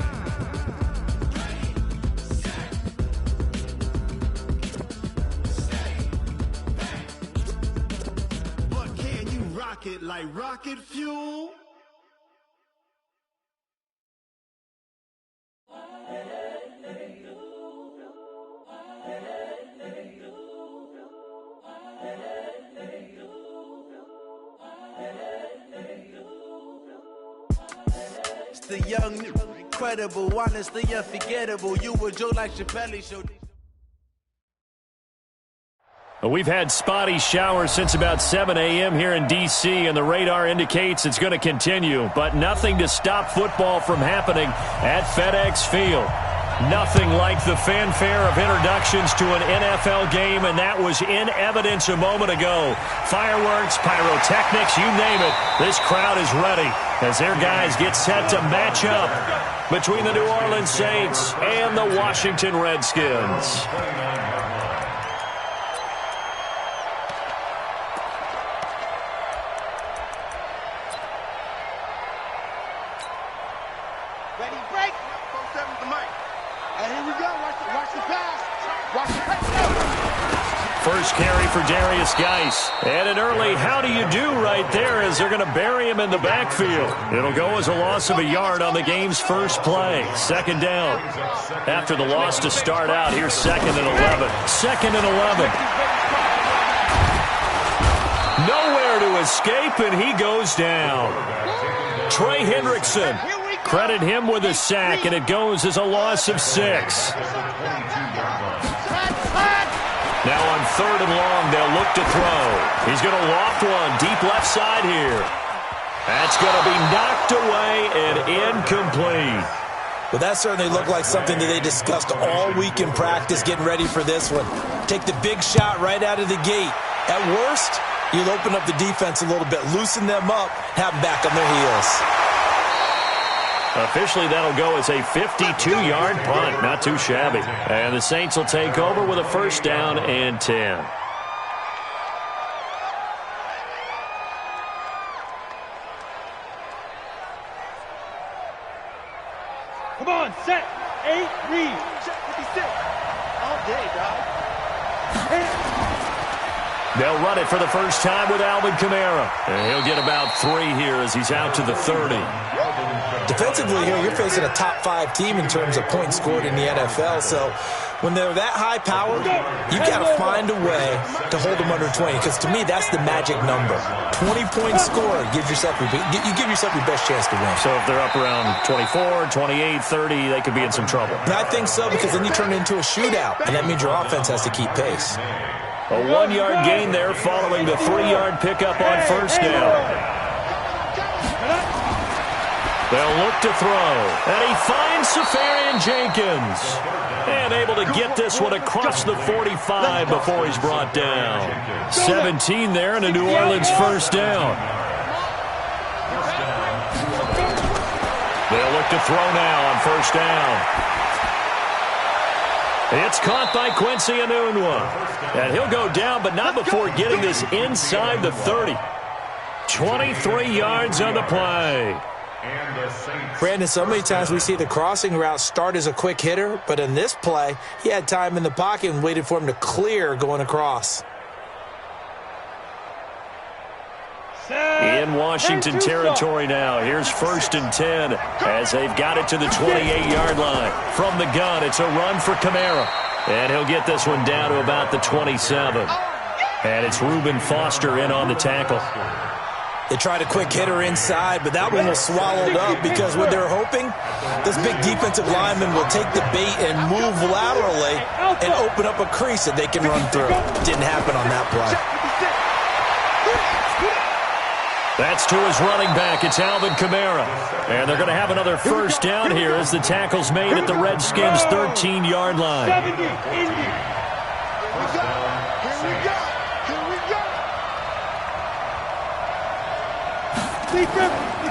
But can you rock it like rocket fuel? It's the young, incredible, honestly unforgettable. You were Joe like Chappelle showed. We've had spotty showers since about 7 a.m. here in D.C., and the radar indicates it's going to continue, but nothing to stop football from happening at FedEx Field. Nothing like the fanfare of introductions to an NFL game, and that was in evidence a moment ago. Fireworks, pyrotechnics, you name it. This crowd is ready as their guys get set to match up between the New Orleans Saints and the Washington Redskins. Ready, break. 4-7 to Mike. And here we go. Watch the pass. Watch the pass. First carry for Darius Geis. And an early how do you do right there as they're going to bury him in the backfield. It'll go as a loss of a yard on the game's first play. Second down. After the loss to start out, here's 2nd and 11. 2nd and 11. Nowhere to escape, and he goes down. Trey Hendrickson. Credit him with a sack, and it goes as a loss of 6. Now on 3rd and long, they'll look to throw. He's going to loft one deep left side here. That's going to be knocked away and incomplete. But that certainly looked like something that they discussed all week in practice getting ready for this one. Take the big shot right out of the gate. At worst, you'll open up the defense a little bit, loosen them up, have them back on their heels. Officially, that'll go as a 52-yard punt. Not too shabby. And the Saints will take over with a 1st down and 10. Come on, set. 8, read. Check 56. All day, dog. They'll run it for the first time with Alvin Kamara. And he'll get about 3 here as he's out to the 30. Defensively here, you're facing a top 5 team in terms of points scored in the NFL. So when they're that high-powered, you got to find a way to hold them under 20. Because to me, that's the magic number. 20 points scored, you give yourself your best chance to win. So if they're up around 24, 28, 30, they could be in some trouble. And I think so, because then you turn it into a shootout, and that means your offense has to keep pace. A 1-yard gain there following the 3-yard pickup on first down. They'll look to throw, and he finds Safarian Jenkins. And able to get this one across the 45 before he's brought down. 17 there and a New Orleans first down. They'll look to throw now on first down. It's caught by Quincy Enunwa. And he'll go down, but not before getting this inside the 30. 23 yards on the play. Brandon, so many times we see the crossing route start as a quick hitter, but in this play, he had time in the pocket and waited for him to clear going across. In Washington territory now. Here's 1st and 10 as they've got it to the 28-yard line. From the gun, it's a run for Kamara. And he'll get this one down to about the 27. And it's Reuben Foster in on the tackle. They tried a quick hitter inside, but that one was swallowed up because what they're hoping, this big defensive lineman will take the bait and move laterally and open up a crease that they can run through. Didn't happen on that play. That's to his running back. It's Alvin Kamara. And they're going to have another first down here as the tackle's made at the Redskins' 13-yard line.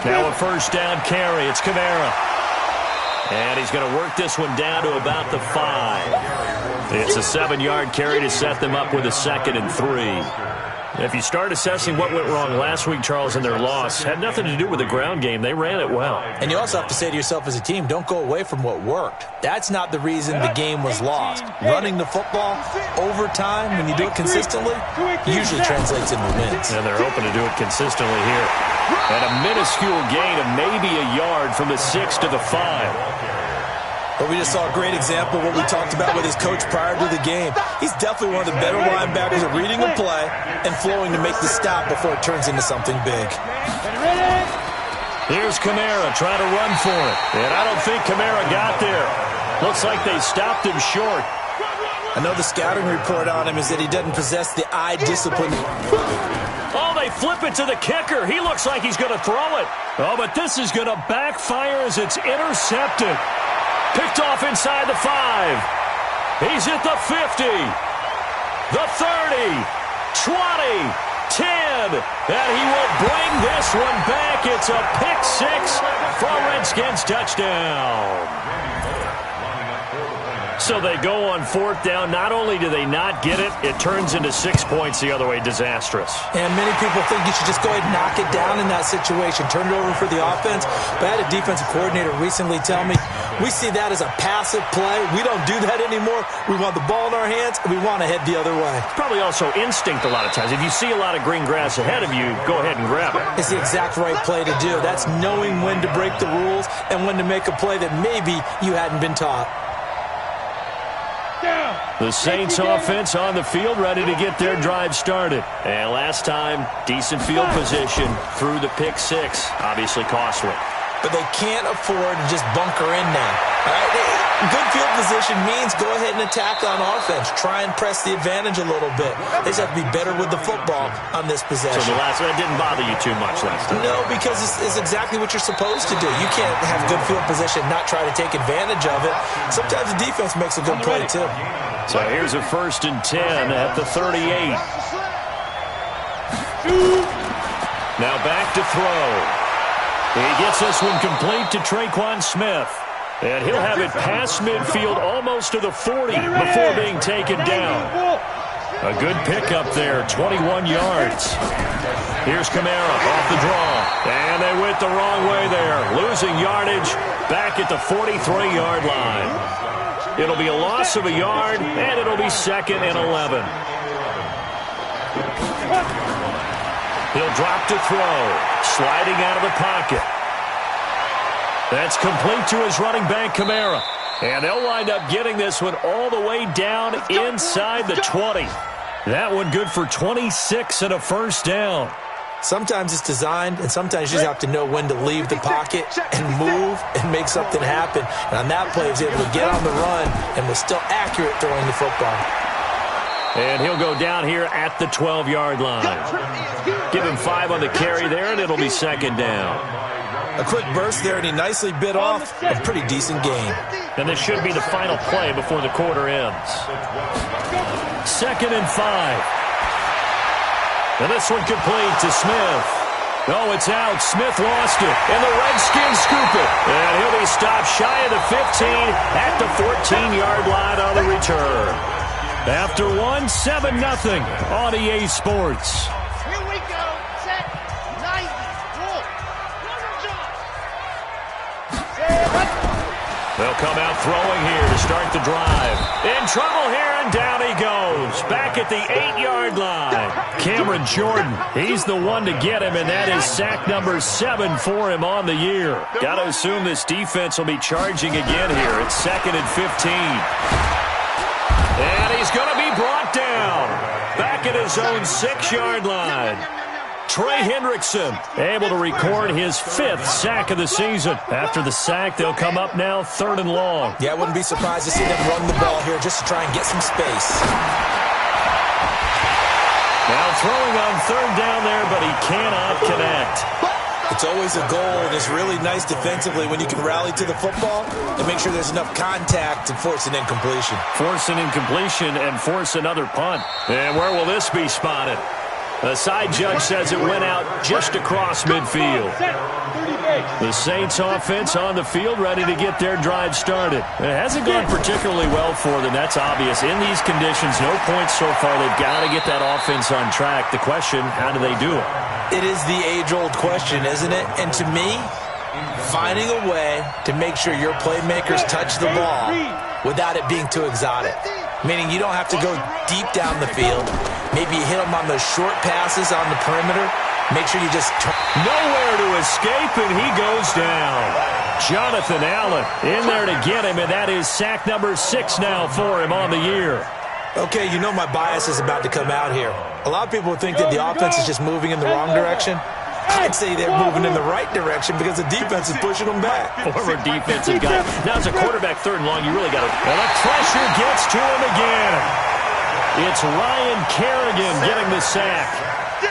Now a first down carry. It's Kamara. And he's going to work this one down to about the 5. It's a 7-yard carry to set them up with a 2nd and 3. If you start assessing what went wrong last week, Charles, in their loss, had nothing to do with the ground game. They ran it well. And you also have to say to yourself as a team, don't go away from what worked. That's not the reason the game was lost. Running the football over time, when you do it consistently, usually translates into wins. And they're hoping to do it consistently here. And a minuscule gain of maybe a yard from the 6 to the 5. But we just saw a great example of what we talked about with his coach prior to the game. He's definitely one of the better linebackers at reading a play and flowing to make the stop before it turns into something big. Here's Kamara trying to run for it. And I don't think Kamara got there. Looks like they stopped him short. I know the scouting report on him is that he doesn't possess the eye discipline. Oh, they flip it to the kicker. He looks like he's going to throw it. Oh, but this is going to backfire as it's intercepted. Picked off inside the 5. He's at the 50. The 30. 20. 10. And he will bring this one back. It's a pick 6 for a Redskins touchdown. So they go on 4th down. Not only do they not get it, it turns into 6 points the other way. Disastrous. And many people think you should just go ahead and knock it down in that situation. Turn it over for the offense. But I had a defensive coordinator recently tell me, we see that as a passive play. We don't do that anymore. We want the ball in our hands, and we want to head the other way. It's probably also instinct a lot of times. If you see a lot of green grass ahead of you, go ahead and grab it. It's the exact right play to do. That's knowing when to break the rules and when to make a play that maybe you hadn't been taught. The Saints offense on the field, ready to get their drive started. And last time, decent field position through the pick 6. Obviously costly. But they can't afford to just bunker in now. All right? Good field position means go ahead and attack on offense. Try and press the advantage a little bit. They just have to be better with the football on this possession. So that didn't bother you too much last time? No, because it's exactly what you're supposed to do. You can't have good field position and not try to take advantage of it. Sometimes the defense makes a good play, too. So here's a 1st and 10 at the 38. Now back to throw. He gets this one complete to Traquan Smith. And he'll have it past midfield almost to the 40 before being taken down. A good pickup there, 21 yards. Here's Kamara off the draw. And they went the wrong way there. Losing yardage back at the 43-yard line. It'll be a loss of a yard, and it'll be 2nd and 11. He'll drop to throw, sliding out of the pocket. That's complete to his running back, Kamara. And they'll wind up getting this one all the way down inside the 20. That one good for 26 and a first down. Sometimes it's designed, and sometimes you just have to know when to leave the pocket and move and make something happen. And on that play, he was able to get on the run and was still accurate throwing the football. And he'll go down here at the 12-yard line. Give him 5 on the carry there, and it'll be second down. A quick burst there, and he nicely bit off a pretty decent gain. And this should be the final play before the quarter ends. 2nd and 5. And this one complete to Smith. Oh, it's out. Smith lost it. And the Redskins scoop it. And he'll be stopped shy of the 15 at the 14-yard line on the return. After 7-0 on EA Sports. Here we go. Set. 90. Roll. They'll come out throwing here to start the drive. In trouble here, and down he goes. Back at the 8-yard line. Cameron Jordan, he's the one to get him, and that is sack number 7 for him on the year. Got to assume this defense will be charging again here. It's 2nd and 15. And he's going to be brought down. Back at his own 6-yard line. Trey Hendrickson able to record his 5th sack of the season. After the sack, they'll come up now 3rd and long. Yeah, I wouldn't be surprised to see them run the ball here just to try and get some space. Now throwing on 3rd down there, but he cannot connect. It's always a goal, and it's really nice defensively when you can rally to the football and make sure there's enough contact to force an incompletion. Force an incompletion and force another punt. And where will this be spotted? The side judge says it went out just across midfield. The Saints offense on the field ready to get their drive started. It hasn't gone particularly well for them, that's obvious. In these conditions, no points so far. They've got to get that offense on track. The question, how do they do it? It is the age-old question, isn't it? And to me, finding a way to make sure your playmakers touch the ball without it being too exotic. Meaning you don't have to go deep down the field. Maybe you hit them on those short passes on the perimeter. Make sure you just nowhere to escape, and he goes down. Jonathan Allen in there to get him, and that is sack number 6 now for him on the year. Okay, you know my bias is about to come out here. A lot of people think that the offense is just moving in the wrong direction. I'd say they're moving in the right direction because the defense is pushing them back. Former defensive guy. Now as a quarterback 3rd and long, you really got to... And the pressure gets to him again. It's Ryan Kerrigan getting the sack.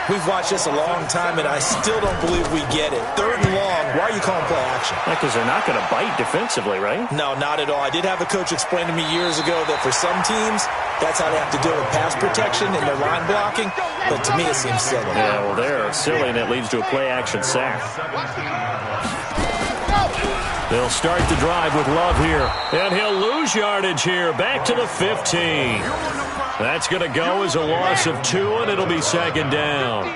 We've watched this a long time, and I still don't believe we get it. 3rd and long, why are you calling play action? Because they're not going to bite defensively, right? No, not at all. I did have a coach explain to me years ago that for some teams, that's how they have to deal with pass protection and their line blocking. But to me, it seems silly. Yeah, well, they're silly, and it leads to a play-action sack. They'll start the drive with Love here. And he'll lose yardage here. Back to the 15. That's going to go as a loss of 2, and it'll be 2nd down.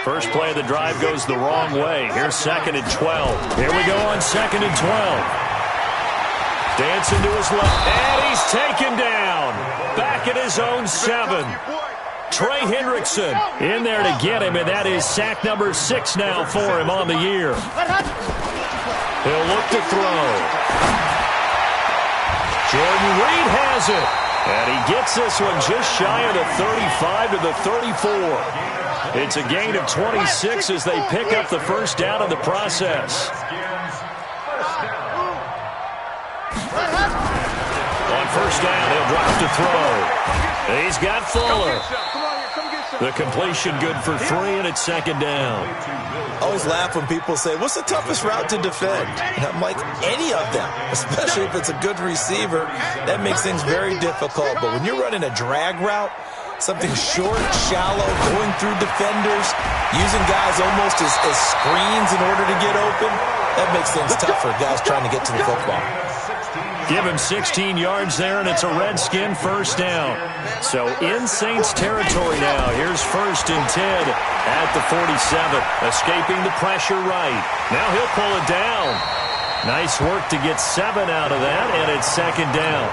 First play of the drive goes the wrong way. Here's 2nd and 12. Here we go on 2nd and 12. Dancing to his left, and he's taken down. Back at his own 7. Trey Hendrickson in there to get him, and that is sack number 6 now for him on the year. He'll look to throw. Jordan Reed has it. And he gets this one just shy of the 35 to the 34. It's a gain of 26 as they pick up the first down in the process. On first down, he'll drop to throw. He's got Fuller. The completion good for 3, and it's 2nd down. I always laugh when people say, what's the toughest route to defend? And I'm like, any of them, especially if it's a good receiver. That makes things very difficult. But when you're running a drag route, something short, shallow, going through defenders, using guys almost as screens in order to get open, that makes things tough for guys trying to get to the football. Give him 16 yards there, and it's a Redskin first down. So in Saints territory now. Here's 1st and 10 at the 47. Escaping the pressure right. Now he'll pull it down. Nice work to get 7 out of that, and it's 2nd down.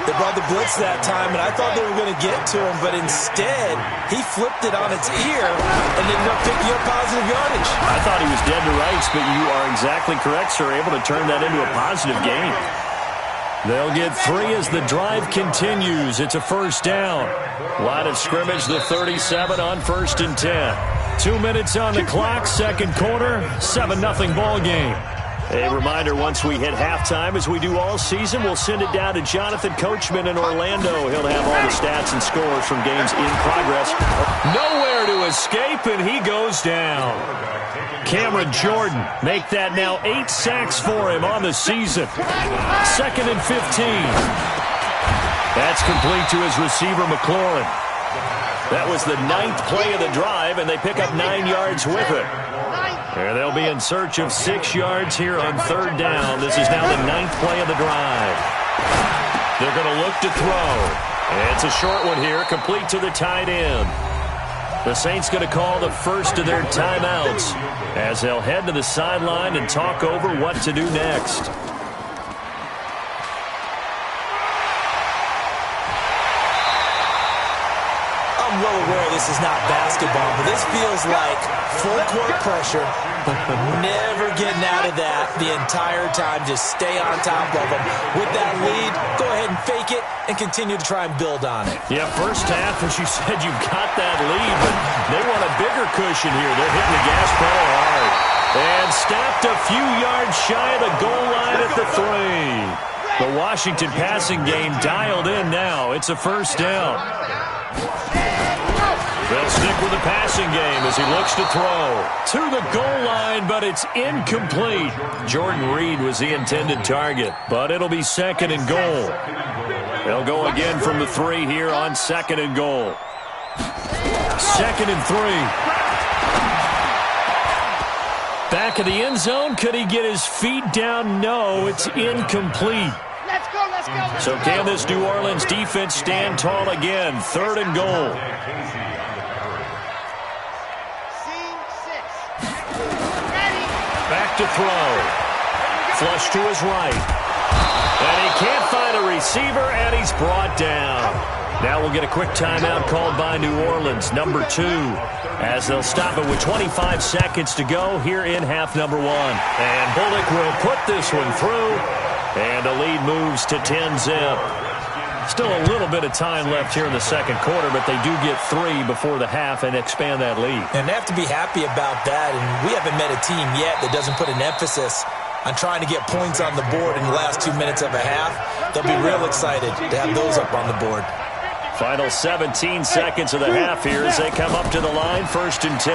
They brought the blitz that time, and I thought they were going to get to him, but instead, he flipped it on its ear and ended up picking up positive yardage. I thought he was dead to rights, but you are exactly correct, sir. Able to turn that into a positive gain. They'll get 3 as the drive continues. It's a first down. Line of scrimmage, the 37 on 1st and 10. 2 minutes on the clock, second quarter, 7-0 ball game. A reminder, once we hit halftime, as we do all season, we'll send it down to Jonathan Coachman in Orlando. He'll have all the stats and scores from games in progress. Nowhere to escape, and he goes down. Cameron Jordan, make that now 8 sacks for him on the season. 2nd and 15. That's complete to his receiver, McLaurin. That was the 9th play of the drive, and they pick up 9 yards with it. And they'll be in search of 6 yards here on 3rd down. This is now the 9th play of the drive. They're going to look to throw. And it's a short one here, complete to the tight end. The Saints going to call the first of their timeouts as they'll head to the sideline and talk over what to do next. I'm well aware this is not basketball, but this feels like full court pressure. Never getting out of that the entire time. Just stay on top of them. With that lead, go ahead and fake it and continue to try and build on it. Yeah, first half, as you said, you've got that lead, but they want a bigger cushion here. They're hitting the gas pedal hard. And stopped a few yards shy of the goal line at the 3. The Washington passing game dialed in now. It's a first down. They'll stick with the passing game as he looks to throw. To the goal line, but it's incomplete. Jordan Reed was the intended target, but it'll be 2nd and goal. They'll go again from the 3 here on 2nd and goal. 2nd and 3. Back of the end zone. Could he get his feet down? No, it's incomplete. Let's go, let's go. So can this New Orleans defense stand tall again? 3rd and goal. Back to throw. Flush to his right. And he can't find a receiver, and he's brought down. Now we'll get a quick timeout called by New Orleans, number 2, as they'll stop it with 25 seconds to go here in half number 1. And Bullock will put this one through, and the lead moves to 10-zip. Still a little bit of time left here in the second quarter, but they do get 3 before the half and expand that lead. And they have to be happy about that, and we haven't met a team yet that doesn't put an emphasis on trying to get points on the board in the last 2 minutes of a half. They'll be real excited to have those up on the board. Final 17 seconds of the half here as they come up to the line, 1st and 10.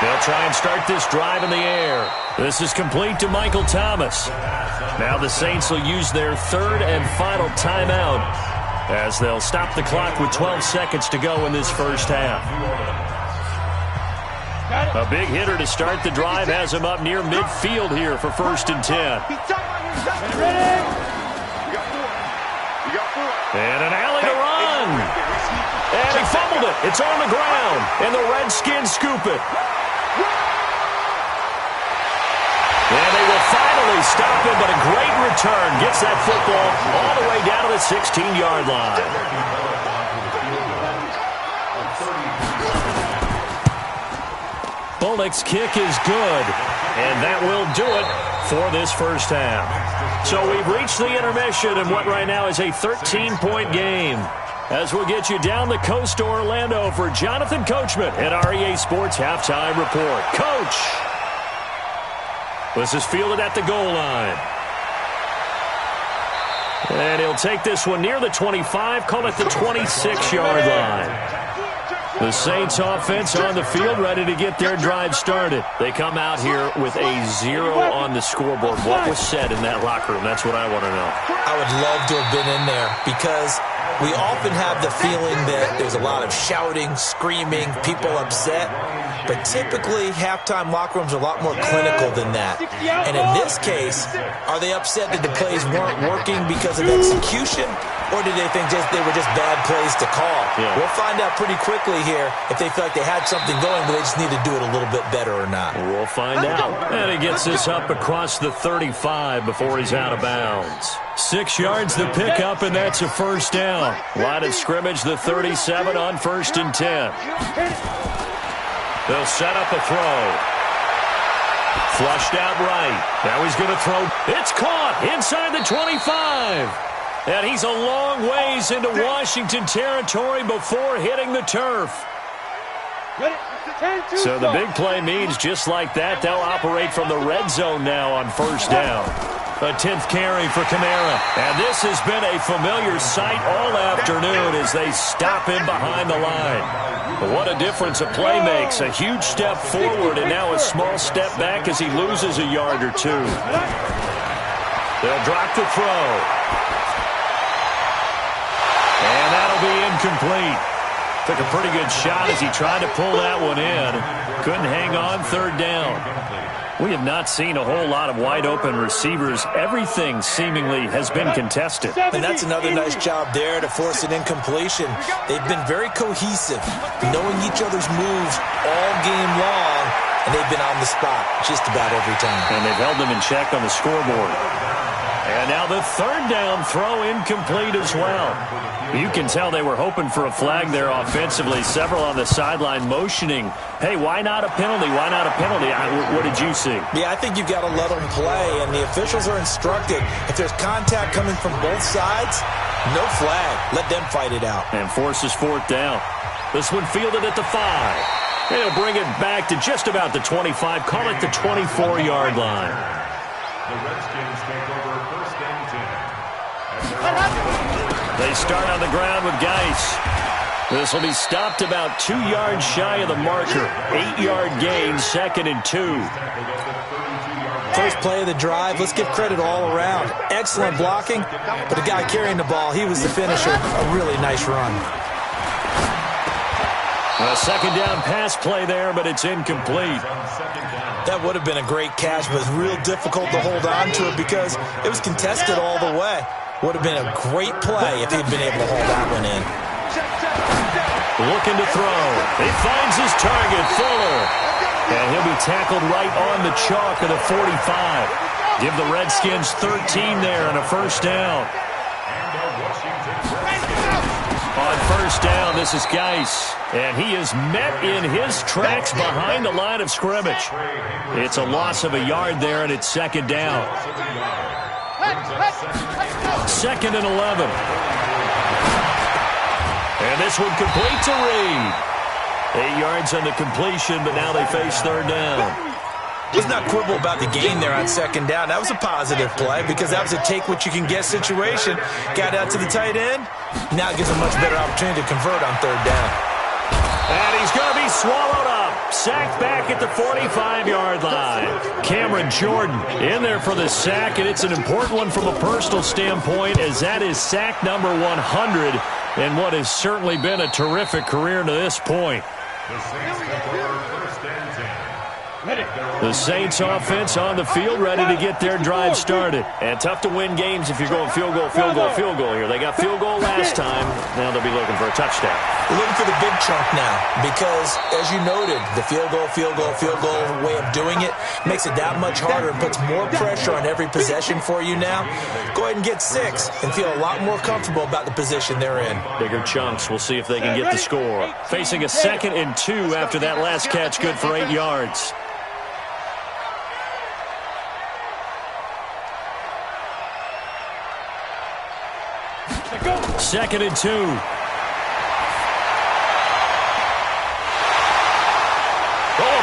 They'll try and start this drive in the air. This is complete to Michael Thomas. Now the Saints will use their 3rd and final timeout as they'll stop the clock with 12 seconds to go in this first half. A big hitter to start the drive has him up near midfield here for 1st and 10. And an alley to run. And he fumbled it. It's on the ground. And the Redskins scoop it. And they will finally stop him, but a great return gets that football all the way down to the 16-yard line. Bullock's kick is good, and that will do it for this first half. So we've reached the intermission in what right now is a 13-point game. As we'll get you down the coast to Orlando for Jonathan Coachman at our EA Sports Halftime Report. Coach! This is fielded at the goal line. And he'll take this one near the 25, call it the 26-yard line. The Saints offense on the field, ready to get their drive started. They come out here with a 0 on the scoreboard. What was said in that locker room? That's what I want to know. I would love to have been in there because we often have the feeling that there's a lot of shouting, screaming, people upset. But typically, halftime locker rooms are a lot more clinical than that. And in this case, are they upset that the plays weren't working because of execution? Or did they think they were just bad plays to call? Yeah. We'll find out pretty quickly here if they feel like they had something going, but they just need to do it a little bit better or not. We'll find out. And he gets this up across the 35 before he's out of bounds. 6 yards the pickup, and that's a first down. Line of scrimmage, the 37 on 1st and 10. They'll set up a throw. Flushed out right. Now he's going to throw. It's caught inside the 25. And he's a long ways into Washington territory before hitting the turf. So the big play means just like that, they'll operate from the red zone now on first down. A 10th carry for Kamara. And this has been a familiar sight all afternoon as they stop him behind the line. But what a difference a play makes. A huge step forward and now a small step back as he loses a yard or two. They'll drop the throw. And that'll be incomplete. Took a pretty good shot as he tried to pull that one in. Couldn't hang on, third down. We have not seen a whole lot of wide-open receivers. Everything seemingly has been contested. And that's another nice job there to force an incompletion. They've been very cohesive, knowing each other's moves all game long, and they've been on the spot just about every time. And they've held them in check on the scoreboard. And now the third down throw incomplete as well. You can tell they were hoping for a flag there offensively. Several on the sideline motioning, hey, why not a penalty? Why not a penalty? What did you see? Yeah, I think you've got to let them play, and the officials are instructed. If there's contact coming from both sides, no flag. Let them fight it out. And forces fourth down. This one fielded at the 5. And he'll bring it back to just about the 25. Call it the 24-yard line. The Redskins take over 1st and 10. They start on the ground with Geis. This will be stopped about 2 yards shy of the marker. 8-yard gain, 2nd and 2. First play of the drive. Let's give credit all around. Excellent blocking, but the guy carrying the ball, he was the finisher. A really nice run. A second down pass play there, but it's incomplete. That would have been a great catch, but it's real difficult to hold on to it because it was contested all the way. Would have been a great play if he'd been able to hold that one in. Looking to throw. He finds his target, Fuller. And he'll be tackled right on the chalk of the 45. Give the Redskins 13 there and a first down. On first down, this is Geis. And he is met in his tracks behind the line of scrimmage. It's a loss of a yard there, and it's second down. 2nd and 11. And this one complete to Reed. 8 yards on the completion, but now they face third down. Let's not quibble about the gain there on second down. That was a positive play because that was a take-what-you-can-get situation. Got out to the tight end. Now it gives a much better opportunity to convert on third down. And he's going to be swallowed up. Sacked back at the 45-yard line. Cameron Jordan in there for the sack, and it's an important one from a personal standpoint as that is sack number 100 in what has certainly been a terrific career to this point. The Saints offense on the field ready to get their drive started. And tough to win games if you're going field goal, field goal, field goal here. They got field goal last time. Now they'll be looking for a touchdown. They're looking for the big chunk now because, as you noted, the field goal way of doing it makes it that much harder and puts more pressure on every possession for you now. Go ahead and get 6 and feel a lot more comfortable about the position they're in. Bigger chunks. We'll see if they can get the score. Facing a 2nd and 2 after that last catch, good for 8 yards. Second and 2. Oh, a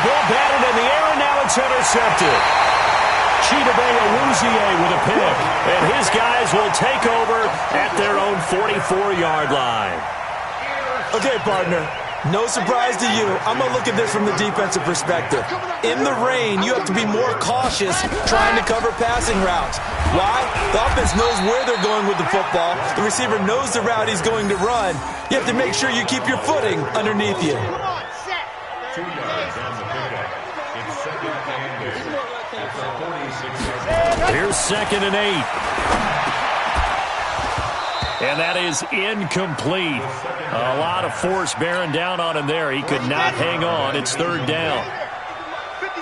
ball batted in the air, and now it's intercepted. Chidobe with a pick, and his guys will take over at their own 44-yard line. Okay, partner. No surprise to you. I'm going to look at this from the defensive perspective. In the rain, you have to be more cautious trying to cover passing routes. Why? The offense knows where they're going with the football. The receiver knows the route he's going to run. You have to make sure you keep your footing underneath you. 2 yards on the pickup. It's 2nd and 8. At the 46-yard line. Here's 2nd and 8. And that is incomplete. A lot of force bearing down on him there. He could not hang on. It's third down.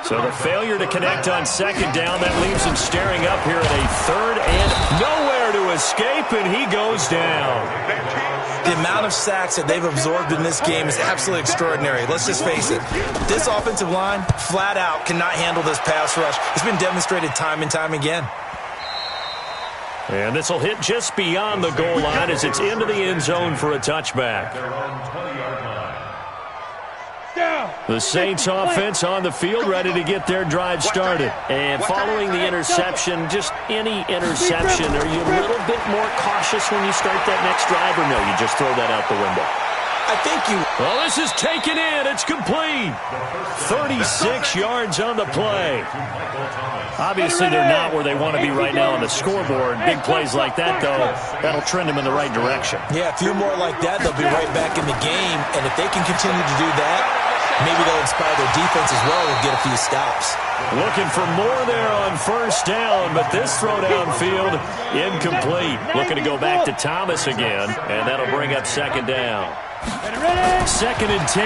So the failure to connect on second down, that leaves him staring up here at a third and nowhere to escape, and he goes down. The amount of sacks that they've absorbed in this game is absolutely extraordinary. Let's just face it. This offensive line, flat out, cannot handle this pass rush. It's been demonstrated time and time again. And this will hit just beyond the goal line as it's into the end zone for a touchback. The Saints offense on the field, ready to get their drive started. And following the interception, just any interception, are you a little bit more cautious when you start that next drive, or no, you just throw that out the window? I think you... Well, this is taken in. It's complete. 36 yards on the play. Obviously, they're not where they want to be right now on the scoreboard. Big plays like that, though, that'll trend them in the right direction. Yeah, a few more like that, they'll be right back in the game. And if they can continue to do that, maybe they'll inspire their defense as well and get a few stops. Looking for more there on first down, but this throw downfield, incomplete. Looking to go back to Thomas again, and that'll bring up second down. Second and 10.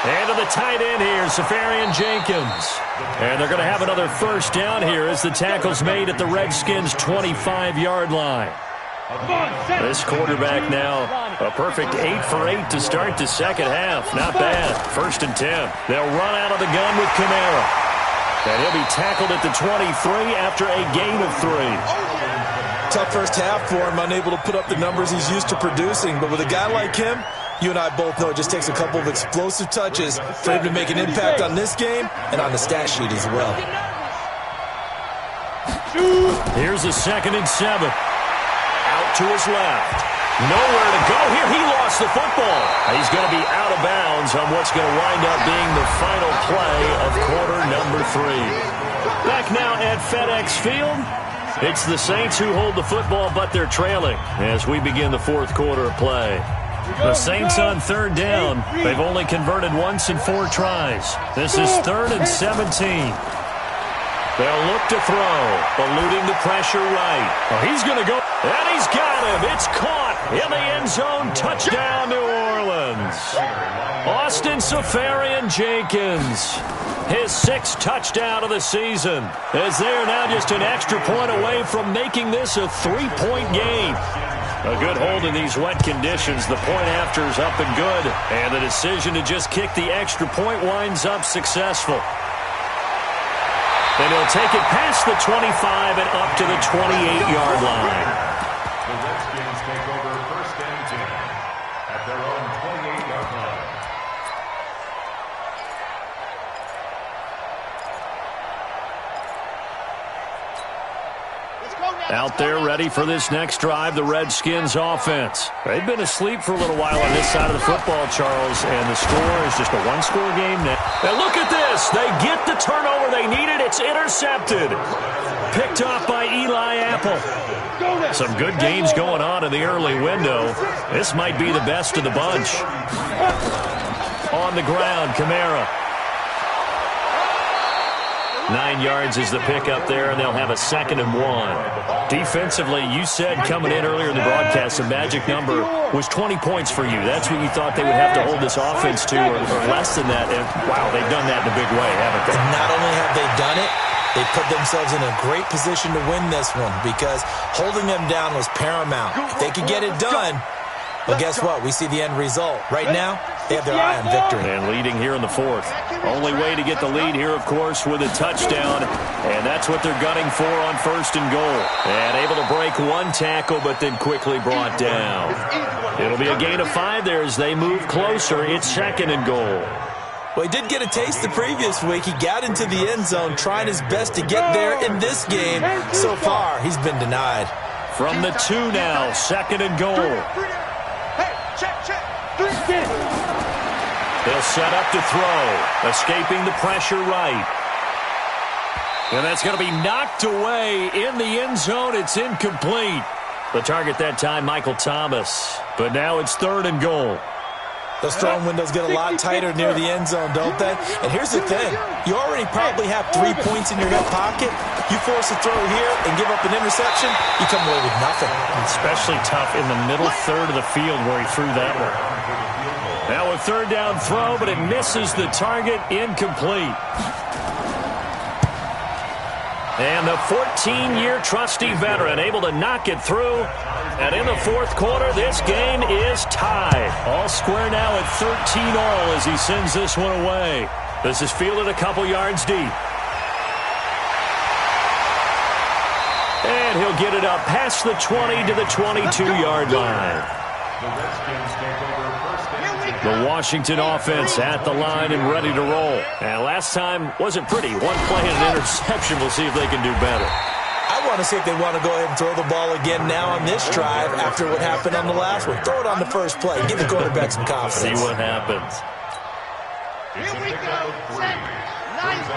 And to the tight end here, Safarian Jenkins. And they're going to have another first down here as the tackle's made at the Redskins' 25-yard line. This quarterback now, a perfect 8 for 8 to start the second half. Not bad. First and 10. They'll run out of the gun with Kamara. And he'll be tackled at the 23 after a gain of 3. Tough first half for him, unable to put up the numbers he's used to producing. But with a guy like him, you and I both know it just takes a couple of explosive touches for him to make an impact on this game and on the stat sheet as well. Here's a second and 7. Out to his left. Nowhere to go here. He lost the football. He's going to be out of bounds on what's going to wind up being the final play of quarter number 3. Back now at FedEx Field. It's the Saints who hold the football, but they're trailing as we begin the fourth quarter of play. The Saints on third down. They've only converted once in 4 tries. This is third and 17. They'll look to throw, eluding the pressure right. Oh, he's going to go, and he's got him. It's caught in the end zone. Touchdown, New Orleans. Austin Safarian Jenkins, his 6th touchdown of the season, as they are now just an extra point away from making this a 3-point game. A good hold in these wet conditions. The point after is up and good, and the decision to just kick the extra point winds up successful. And he'll take it past the 25 and up to the 28-yard line. The Redskins take over first and 10 at their own 28-yard line. Out there ready for this next drive, the Redskins offense. They've been asleep for a little while on this side of the football, Charles, and the score is just a one-score game now. And look at this. They get the turnover they needed. It's intercepted. Picked off by Eli Apple. Some good games going on in the early window. This might be the best of the bunch. On the ground, Kamara. 9 yards is the pickup there, and they'll have a 2nd and 1. Defensively, you said coming in earlier in the broadcast, the magic number was 20 points for you. That's what you thought they would have to hold this offense to, or less than that. And, wow, they've done that in a big way, haven't they? And not only have they done it, they put themselves in a great position to win this one because holding them down was paramount. If they could get it done, well, guess what? We see the end result. Right now, they have their eye on victory. And leading here in the 4th. Only way to get the lead here, of course, with a touchdown. And that's what they're gunning for on 1st and goal. And able to break one tackle, but then quickly brought down. It'll be a gain of 5 there as they move closer. It's 2nd and goal. Well, he did get a taste the previous week. He got into the end zone, trying his best to get there in this game. So far, he's been denied. From the 2 now, 2nd and goal. They'll set up to throw, escaping the pressure right. And that's going to be knocked away in the end zone. It's incomplete. The target that time, Michael Thomas. But now it's 3rd and goal. Those throwing windows get a lot tighter near the end zone, don't they? And here's the thing. You already probably have 3 points in your hip pocket. You force a throw here and give up an interception, you come away with nothing. Especially tough in the middle third of the field where he threw that one. Now a third down throw, but it misses the target, incomplete. And the 14-year trusty veteran able to knock it through. And in the fourth quarter, this game is tied. All square now at 13-all as he sends this one away. This is fielded a couple yards deep. And he'll get it up past the 20 to the 22-yard line. The Washington offense at the line and ready to roll. And last time wasn't pretty. One play and an interception. We'll see if they can do better. I want to see if they want to go ahead and throw the ball again now on this drive after what happened on the last one. Throw it on the first play. Give the quarterback some confidence. See what happens. Here we go. Set. Nice.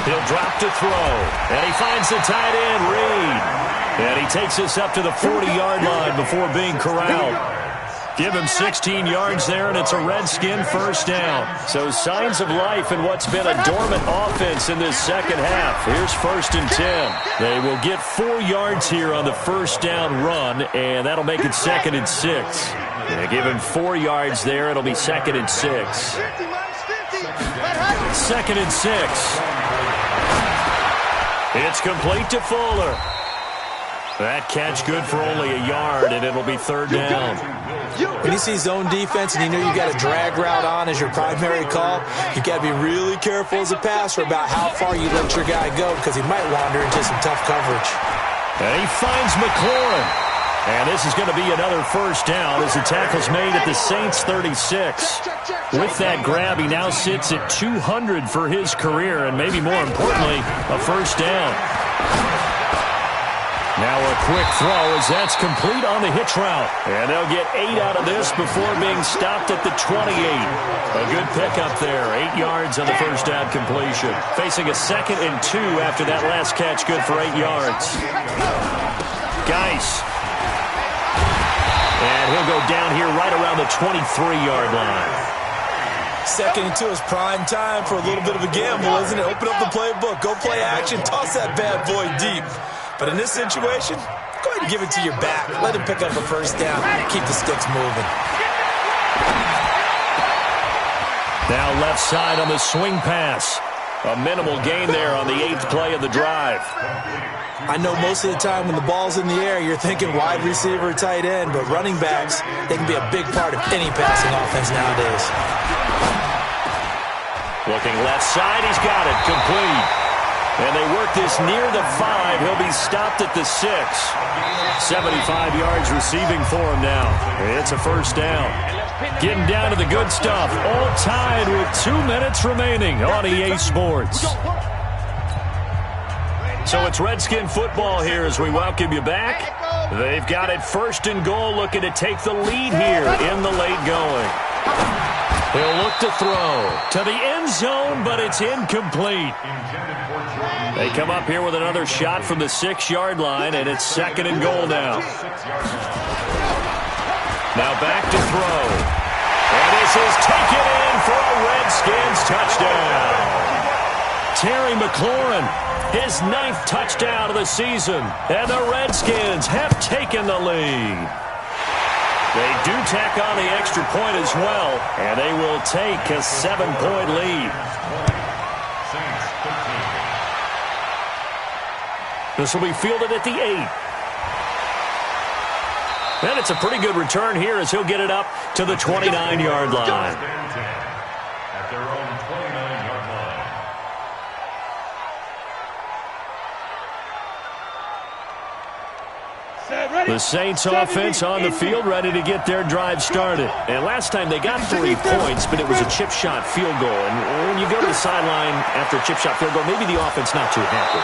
He'll drop to throw. And he finds the tight end, Reed. And he takes us up to the 40-yard line before being corralled. Give him 16 yards there, and it's a Redskin first down. So signs of life in what's been a dormant offense in this second half. Here's 1st and 10. They will get 4 yards here on the first down run, and that'll make it 2nd and 6. They give him 4 yards there. It'll be 2nd and 6. 2nd and 6. It's complete to Fuller. That catch good for only a yard, and it'll be 3rd down. When you see zone defense and you know you got a drag route on as your primary call, you got to be really careful as a passer about how far you let your guy go because he might wander into some tough coverage. And he finds McLaurin. And this is going to be another first down as the tackle's made at the Saints 36. With that grab, he now sits at 200 for his career, and maybe more importantly, a first down. Now a quick throw as that's complete on the hitch route. And they'll get 8 out of this before being stopped at the 28. A good pickup there. 8 yards on the first down completion. Facing a 2nd and 2 after that last catch, good for 8 yards. Geis. And he'll go down here right around the 23-yard line. 2nd and 2 is prime time for a little bit of a gamble, isn't it? Open up the playbook. Go play action. Toss that bad boy deep. But in this situation, go ahead and give it to your back. Let him pick up a first down. Keep the sticks moving. Now left side on the swing pass. A minimal gain there on the 8th play of the drive. I know most of the time when the ball's in the air, you're thinking wide receiver, tight end, but running backs, they can be a big part of any passing offense nowadays. Looking left side, he's got it, complete. And they work this near the 5. He'll be stopped at the 6. 75 yards receiving for him now. It's a first down. Getting down to the good stuff. All tied with 2 minutes remaining on EA Sports. So it's Redskin football here as we welcome you back. They've got it 1st and goal, looking to take the lead here in the late going. He'll look to throw to the end zone, but it's incomplete. They come up here with another shot from the 6-yard line, and it's 2nd and goal now. Now back to throw. And this is taken in for a Redskins touchdown. Terry McLaurin, his 9th touchdown of the season, and the Redskins have taken the lead. They do tack on the extra point as well, and they will take a 7-point lead. This will be fielded at the 8. And it's a pretty good return here as he'll get it up to the 29-yard line. At their own 29-yard line. The Saints offense on the field, ready to get their drive started. And last time they got 3 points, but it was a chip shot field goal. And when you go to the sideline after a chip shot field goal, maybe the offense not too happy.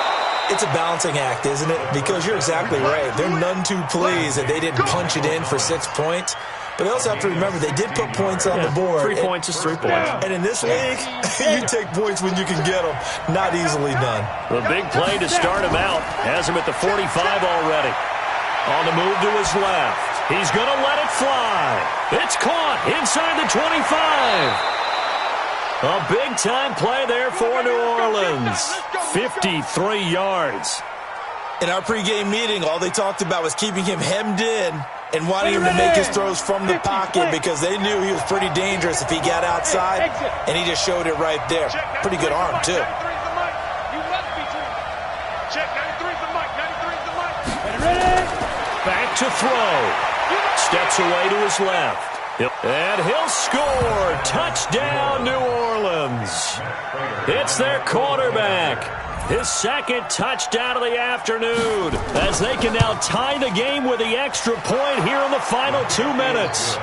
It's a balancing act, isn't it? Because you're exactly right. They're none too pleased that they didn't punch it in for 6 points. But they also have to remember they did put points on the board. 3 points is 3 points. And in this league, you take points when you can get them. Not easily done. The big play to start him out has him at the 45 already. On the move to his left. He's going to let it fly. It's caught inside the 25. A big-time play there for New Orleans. 53 yards. In our pregame meeting, all they talked about was keeping him hemmed in and wanting him to make his throws from the pocket because they knew he was pretty dangerous if he got outside, and he just showed it right there. Pretty good arm, too. Back to throw. Steps away to his left. And he'll score. Touchdown, New Orleans. It's their quarterback. His second touchdown of the afternoon as they can now tie the game with the extra point here in the final 2 minutes.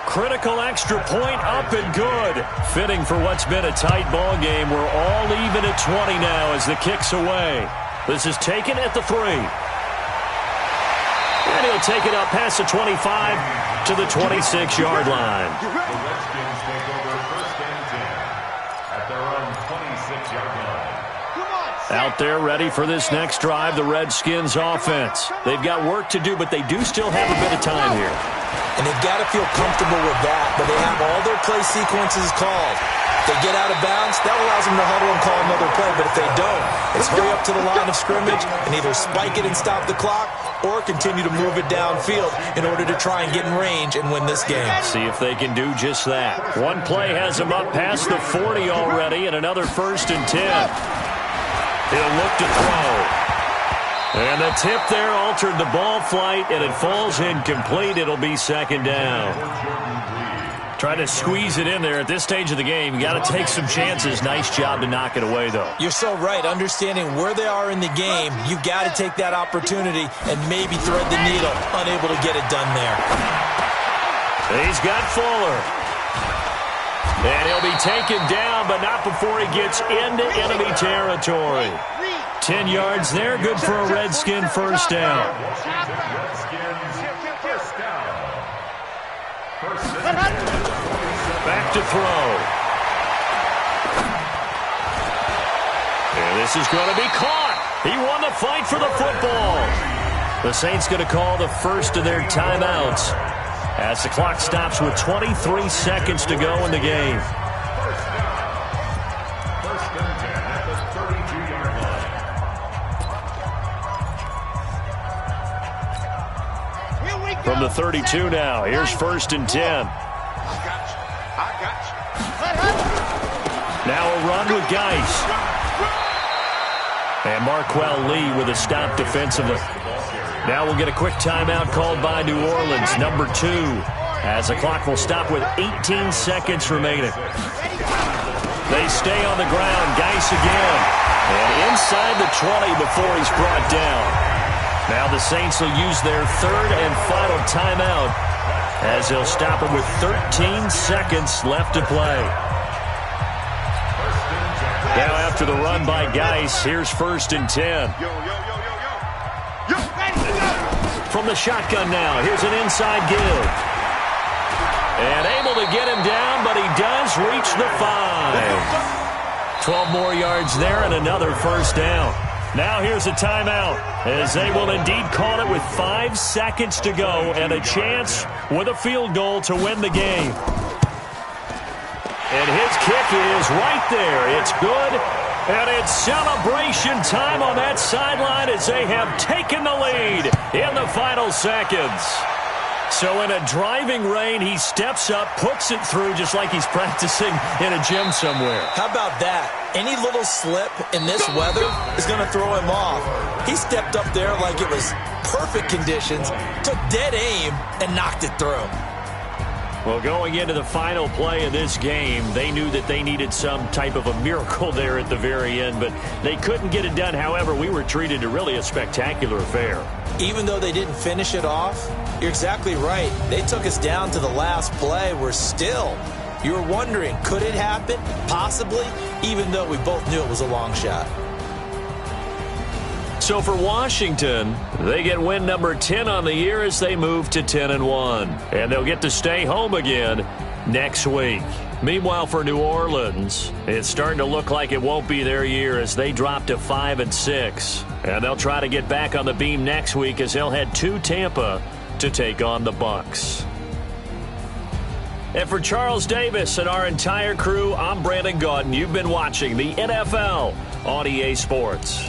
Critical extra point up and good. Fitting for what's been a tight ball game. We're all even at 20 now as the kick's away. This is taken at the 3. And he'll take it up past the 25 to the 26-yard line. The Redskins take over 1st and 10 at their own 26-yard line. Out there ready for this next drive, the Redskins offense. They've got work to do, but they do still have a bit of time here. And they've got to feel comfortable with that, but they have all their play sequences called. If they get out of bounds, that allows them to huddle and call another play, but if they don't, it's hurry up to the line of scrimmage and either spike it and stop the clock or continue to move it downfield in order to try and get in range and win this game. See if they can do just that. One play has them up past the 40 already and another 1st and 10. He'll look to throw. And the tip there altered the ball flight, and it falls incomplete. It'll be 2nd down. Trying to squeeze it in there at this stage of the game. You got to take some chances. Nice job to knock it away, though. You're so right. Understanding where they are in the game, you've got to take that opportunity and maybe thread the needle. Unable to get it done there. He's got Fuller. And he'll be taken down, but not before he gets into enemy territory. 10 yards there, good for a Redskin 1st down. Back to throw. And this is going to be caught. He won the fight for the football. The Saints going to call the first of their timeouts as the clock stops with 23 seconds to go in the game. From the 32 now, here's 1st and 10. I got you. Now a run with Geis. And Marquell Lee with a stop defensively. Now we'll get a quick timeout called by New Orleans, number 2, as the clock will stop with 18 seconds remaining. They stay on the ground, Geis again. And inside the 20 before he's brought down. Now the Saints will use their 3rd and final timeout as they'll stop it with 13 seconds left to play. Now after the run by Geis, here's 1st and 10. From the shotgun now, here's an inside give. And able to get him down, but he does reach the 5. 12 more yards there and another 1st down. Now here's a timeout as they will indeed call it with 5 seconds to go and a chance with a field goal to win the game. And his kick is right there. It's good. And it's celebration time on that sideline as they have taken the lead in the final seconds. So in a driving rain, he steps up, puts it through just like he's practicing in a gym somewhere. How about that? Any little slip in this weather is going to throw him off. He stepped up there like it was perfect conditions, took dead aim, and knocked it through. Well, going into the final play of this game, they knew that they needed some type of a miracle there at the very end, but they couldn't get it done. However, we were treated to really a spectacular affair. Even though they didn't finish it off, you're exactly right. They took us down to the last play. We're still, you were wondering, could it happen? Possibly, even though we both knew it was a long shot. So for Washington, they get win number 10 on the year as they move to 10-1. And they'll get to stay home again next week. Meanwhile, for New Orleans, it's starting to look like it won't be their year as they drop to 5-6. And they'll try to get back on the beam next week as they'll head to Tampa to take on the Bucs. And for Charles Davis and our entire crew, I'm Brandon Gaudin. You've been watching the NFL on EA Sports.